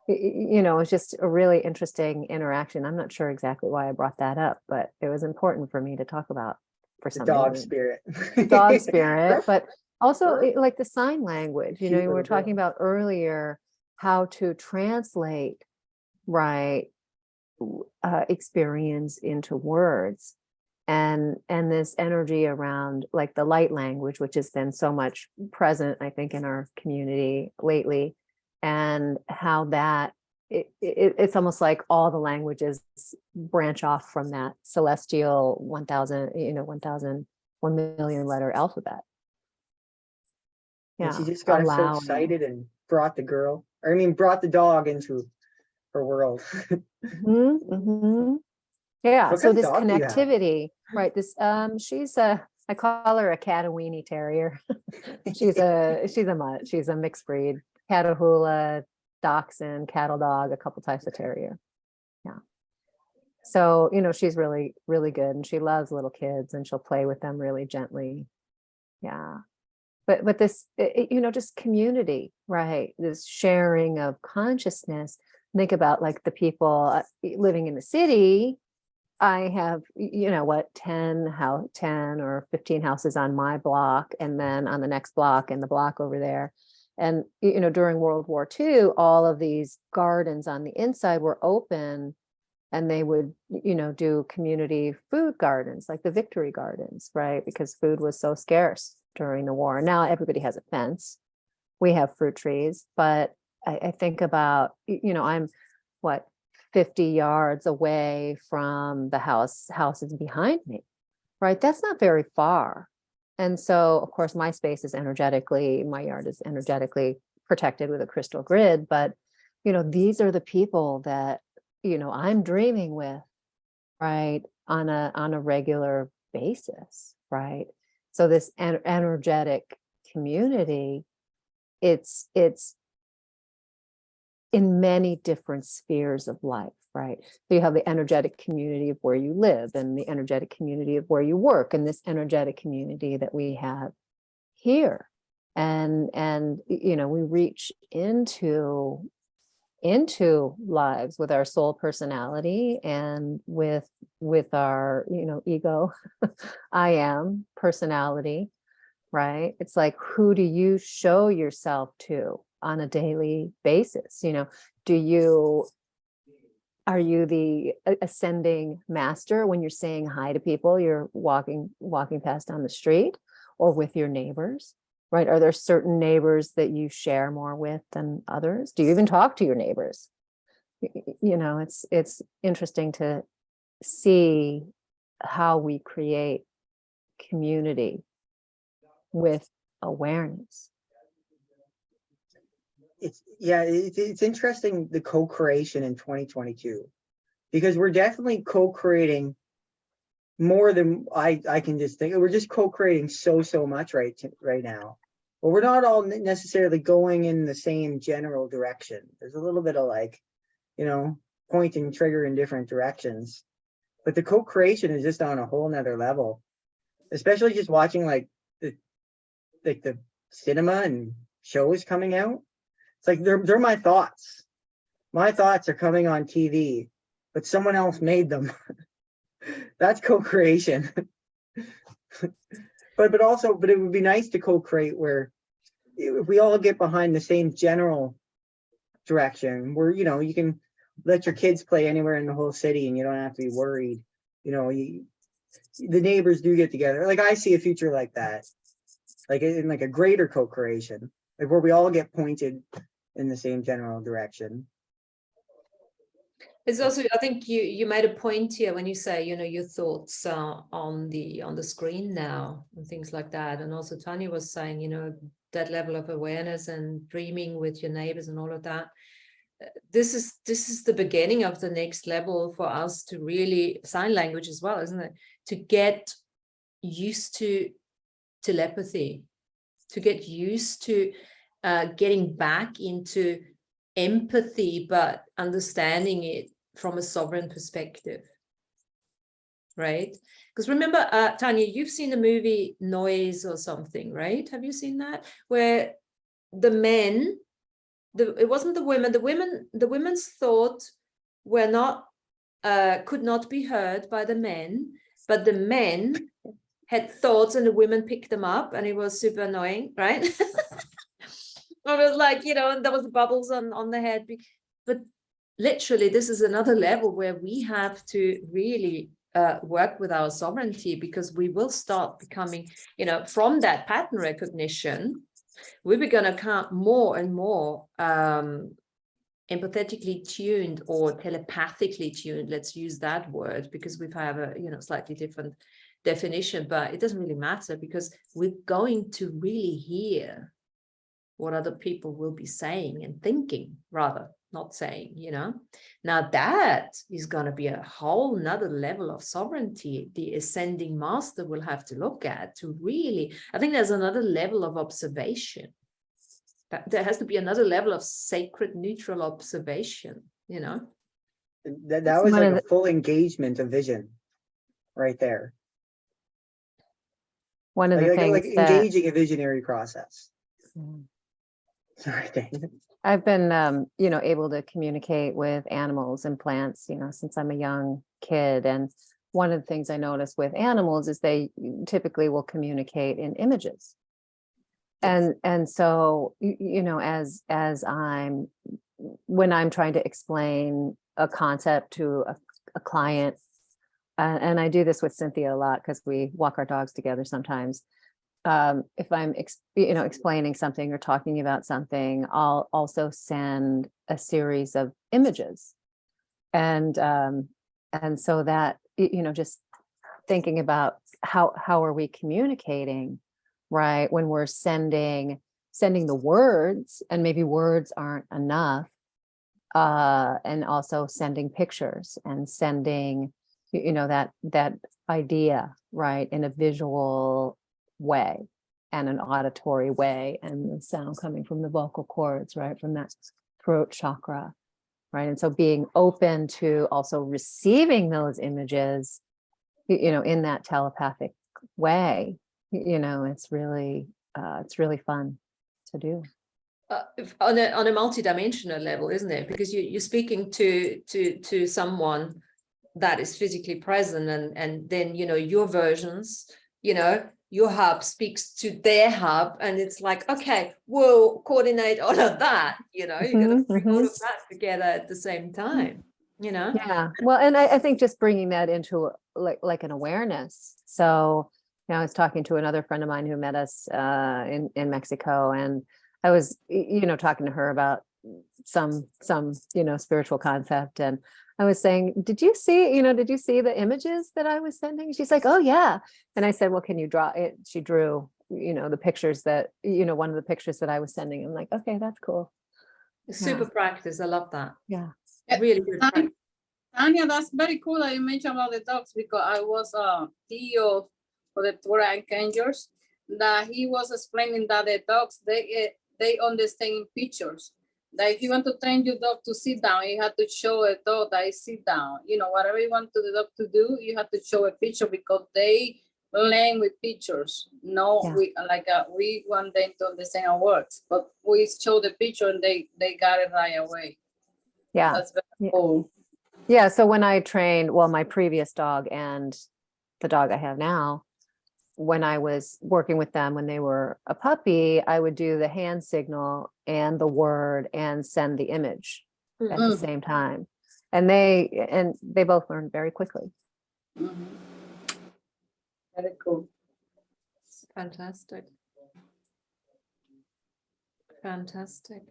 it was just a really interesting interaction. I'm not sure exactly why I brought that up, but it was important for me to talk about for some
Dog
reason.
spirit.
Dog spirit, but also like the sign language,
Cute
we
little
were talking
girl.
about earlier, how to translate, right, experience into words. And this energy around like the light language, which has been so much present, I think, in our community lately, and how that it's almost like all the languages branch off from that celestial 1 million letter alphabet.
And
Yeah,
she just got so
allowing.
excited and brought the dog into her world.
Mhm, mhm. Yeah,
What
so
kind of
this
dog do you have?
connectivity, right? I call her a Cataweenie terrier. she's a mutt. She's a mixed breed, Catahoula, Dachshund, cattle dog, a couple types of terrier. Yeah. So, she's really, really good, and she loves little kids, and she'll play with them really gently. Yeah. But this, just community, right? This sharing of consciousness. Think about like the people living in the city. I have, 10 or 15 houses on my block, and then on the next block and the block over there. And, during World War II, all of these gardens on the inside were open, and they would, do community food gardens, like the Victory Gardens, right? Because food was so scarce during the war. Now everybody has a fence. We have fruit trees, but I think about, I'm 50 yards away from the houses behind me, right? That's not very far. And so, of course, my yard is energetically protected with a crystal grid, but, these are the people that, I'm dreaming with right, on a regular basis, right? So this energetic community, it's in many different spheres of life, right? So you have the energetic community of where you live, and the energetic community of where you work, and this energetic community that we have here. And you know, we reach into lives with our soul personality and with our, you know, ego, I am personality, right? It's like, who do you show yourself to on a daily basis? You know, are you the ascending master when you're saying hi to people you're walking past on the street, or with your neighbors, right? Are there certain neighbors that you share more with than others? Do you even talk to your neighbors? You know, it's interesting to see how we create community with awareness.
It's interesting, the co-creation in 2022, because we're definitely co-creating more than I can just think. We're just co-creating so much right now, but we're not all necessarily going in the same general direction. There's a little bit of, like, you know, pointing trigger in different directions, but the co-creation is just on a whole nother level, especially just watching like the cinema and shows coming out. It's like they're my thoughts. My thoughts are coming on TV, but someone else made them. That's co-creation. but it would be nice to co-create where if we all get behind the same general direction, where, you know, you can let your kids play anywhere in the whole city and you don't have to be worried. You know, the neighbors do get together. Like, I see a future like that, like in like a greater co-creation, like where we all get pointed in the same general direction.
It's also, I think you made a point here when you say, you know, your thoughts are on the screen now and things like that. And also Tanya was saying, you know, that level of awareness and dreaming with your neighbors and all of that. This is the beginning of the next level for us to really, sign language as well, isn't it? To get used to telepathy, to get used to getting back into empathy, but understanding it from a sovereign perspective, right? Because remember, Tanya, you've seen the movie Noise or something, right? Have you seen that? Where the men, it wasn't the women, the women's thought were not, could not be heard by the men, but the men had thoughts and the women picked them up, and it was super annoying, right? It was like, you know, and there was bubbles on the head. But literally, this is another level where we have to really work with our sovereignty, because we will start becoming, you know, from that pattern recognition, we're going to count more and more empathetically tuned or telepathically tuned. Let's use that word, because we have a, you know, slightly different definition, but it doesn't really matter, because we're going to really hear what other people will be saying and thinking, rather not saying, you know. Now that is going to be a whole nother level of sovereignty the ascending master will have to look at to really, I think there's another level of observation. There has to be another level of sacred neutral observation, you know.
That was like a full engagement of vision right there.
One of the things
like
that
engaging a visionary process.
Mm.
Sorry, David.
I've been, you know, able to communicate with animals and plants, you know, since I'm a young kid. And one of the things I notice with animals is they typically will communicate in images. And so, you know, as when I'm trying to explain a concept to a client, and I do this with Cynthia a lot because we walk our dogs together sometimes. If I'm, you know, explaining something or talking about something, I'll also send a series of images, and so that, you know, just thinking about how are we communicating, right? When we're sending the words, and maybe words aren't enough, and also sending pictures and sending you know, that idea, right, in a visual way and an auditory way, and the sound coming from the vocal cords, right, from that throat chakra, right? And so being open to also receiving those images, you know, in that telepathic way, you know, it's really fun to do.
On a multidimensional level, isn't it? Because you're speaking to someone that is physically present, and then, you know, your versions, you know, your hub speaks to their hub, and it's like, okay, we'll coordinate all of that, you know, you're going to bring all of that together at the same time, you know.
Yeah, well, and I think just bringing that into like an awareness. So, you know, I was talking to another friend of mine who met us in Mexico, and I was, you know, talking to her about some, you know, spiritual concept, and I was saying, did you see the images that I was sending? She's like, oh yeah. And I said, well, can you draw it? She drew, you know, the pictures that, you know, one of the pictures that I was sending. I'm like, okay, that's cool.
Super practice. I love that.
Yeah.
Really good practice.
Tanya, that's very cool that you mentioned about the dogs, because I was Theo for the tour and Rangers, that he was explaining that the dogs, they understand in pictures. That if you want to train your dog to sit down, you have to show a dog that is sit down. You know, whatever you want the dog to do, you have to show a picture, because they learn with pictures. No,
Yeah.
we want them to understand our words, but we show the picture and they got it right away.
Yeah.
That's very cool.
Yeah. So when I trained, well, my previous dog and the dog I have now, when I was working with them when they were a puppy, I would do the hand signal and the word and send the image at the same time. And they both learned very quickly.
Mm-hmm. Very cool.
Fantastic. Fantastic.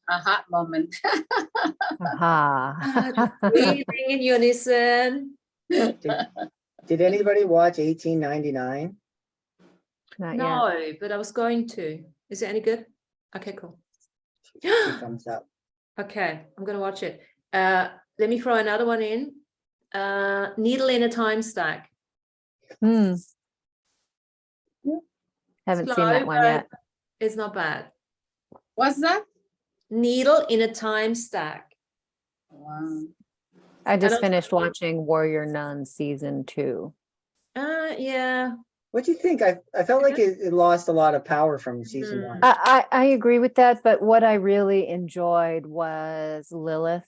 Aha moment.
Aha.
Breathing in unison.
Did anybody watch 1899?
Not
No,
yet.
but I was going to. Is it any good? Okay, cool.
2 thumbs up.
Okay, I'm gonna watch it. Let me throw another one in. Needle in a time stack.
Haven't seen that one yet.
It's not bad.
What's that?
Needle in a time stack.
Wow.
I just
don't
finished
know.
watching Warrior Nun season 2.
Yeah.
What do you think? I felt like it lost a lot of power from season 1.
I agree with that, but what I really enjoyed was Lilith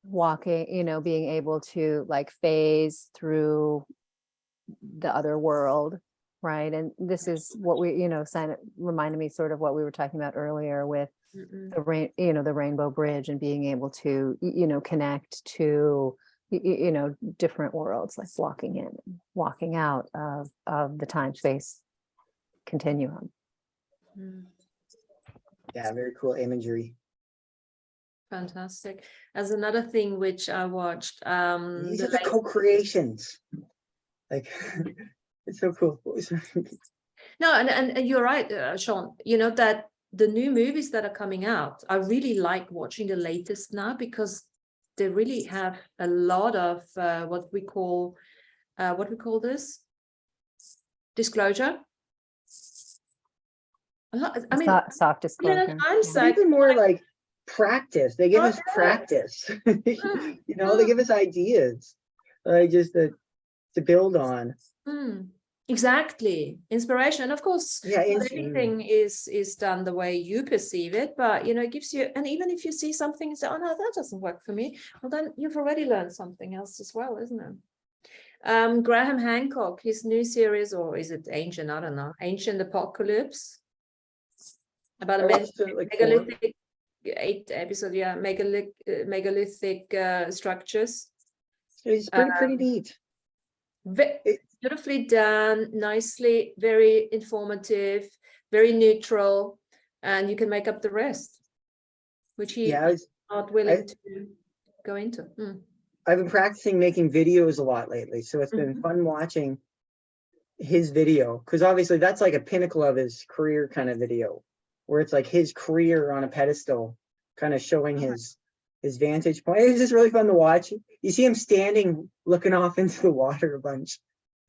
walking, you know, being able to like phase through the other world, right? And this is what we, you know, reminded me sort of what we were talking about earlier with the Rainbow Bridge, and being able to, you know, connect to, you know, different worlds, like walking in and walking out of the time-space continuum.
Yeah, very cool imagery.
Fantastic. As another thing which I watched,
These are the co-creations. Like, it's so cool.
No, and you're right, Sean, you know, that the new movies that are coming out, I really like watching the latest now, because they really have a lot of what we call this disclosure. I mean,
soft disclosure.
Even more like practice. They give us practice. You know, they give us ideas, just to build on.
Exactly, inspiration, of course.
Yeah,
everything is done the way you perceive it, but you know, it gives you, and even if you see something and say, oh no, that doesn't work for me, well then you've already learned something else as well, isn't it? Graham Hancock, his new series, or is it Ancient, I don't know, Ancient Apocalypse, about a megalithic 8 episode, yeah, megalithic structures.
It's pretty neat.
Beautifully done, nicely, very informative, very neutral, and you can make up the rest, which he is not willing to go into.
I've been practicing making videos a lot lately, so it's been fun watching his video, because obviously that's like a pinnacle of his career kind of video, where it's like his career on a pedestal, kind of showing his his vantage point. It's just really fun to watch. You see him standing, looking off into the water a bunch.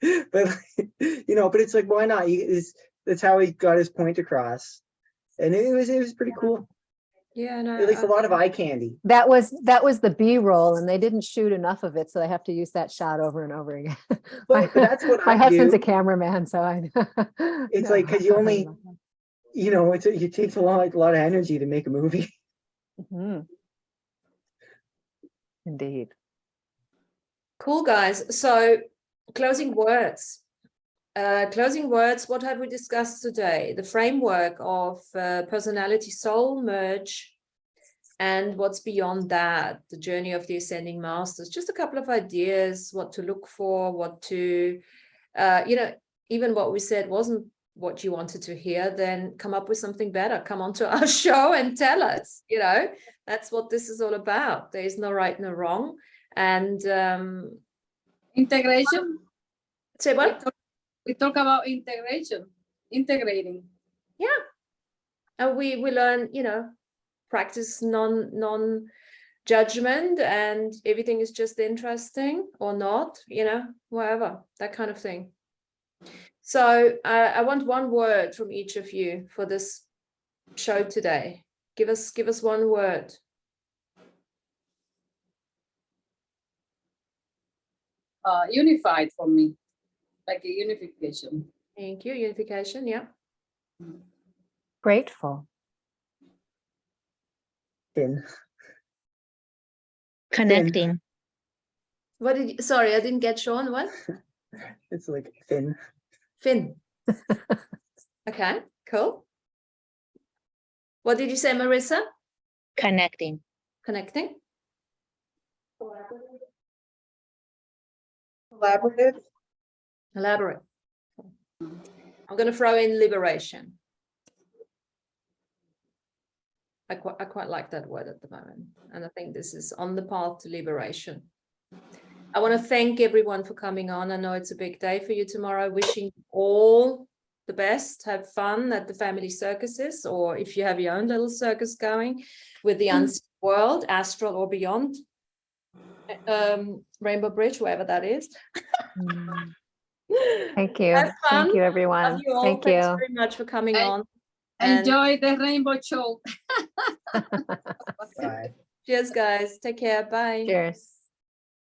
But but it's like, why not? That's how he got his point across, and it was pretty cool.
Yeah, no,
At least a lot of eye candy.
That was the B-roll, and they didn't shoot enough of it, so they have to use that shot over and over again.
But that's what
my
I
husband's
do.
a cameraman, so I.
It's
know
like, because you only, it takes a lot of energy to make a movie.
Mhm. Indeed.
cool, guys. So closing words. What have we discussed today? The framework of personality soul merge and what's beyond that, the journey of the ascending masters. Just a couple of ideas, what to look for, what to, even what we said wasn't what you wanted to hear, then come up with something better. Come onto our show and tell us, that's what this is all about. There is no right, no wrong. And
Integration.
say what?
We talk about integration, integrating.
Yeah. And we learn, practice non-judgment, and everything is just interesting or not, whatever, that kind of thing. So I want one word from each of you for this show today. Give us one word.
Unified for me, like a unification.
Thank you. Unification. Yeah.
Grateful.
Thin.
Connecting.
What did you, sorry, I didn't get Sean. What?
It's like thin.
Finn. Okay, cool. What did you say, Marissa?
Connecting.
Connecting.
Collaborative.
Elaborate. I'm going to throw in liberation. I quite like that word at the moment. And I think this is on the path to liberation. I want to thank everyone for coming on. I know it's a big day for you tomorrow. Wishing you all the best. Have fun at the family circuses, or if you have your own little circus going with the unseen world, astral or beyond. Rainbow Bridge, wherever that is.
Thank you.
Have fun.
Thank you, everyone.
Love you all.
Thank
Thanks
you.
very much for coming
And-
on. And
Enjoy the rainbow show.
Bye.
cheers, guys. Take care. Bye.
Cheers.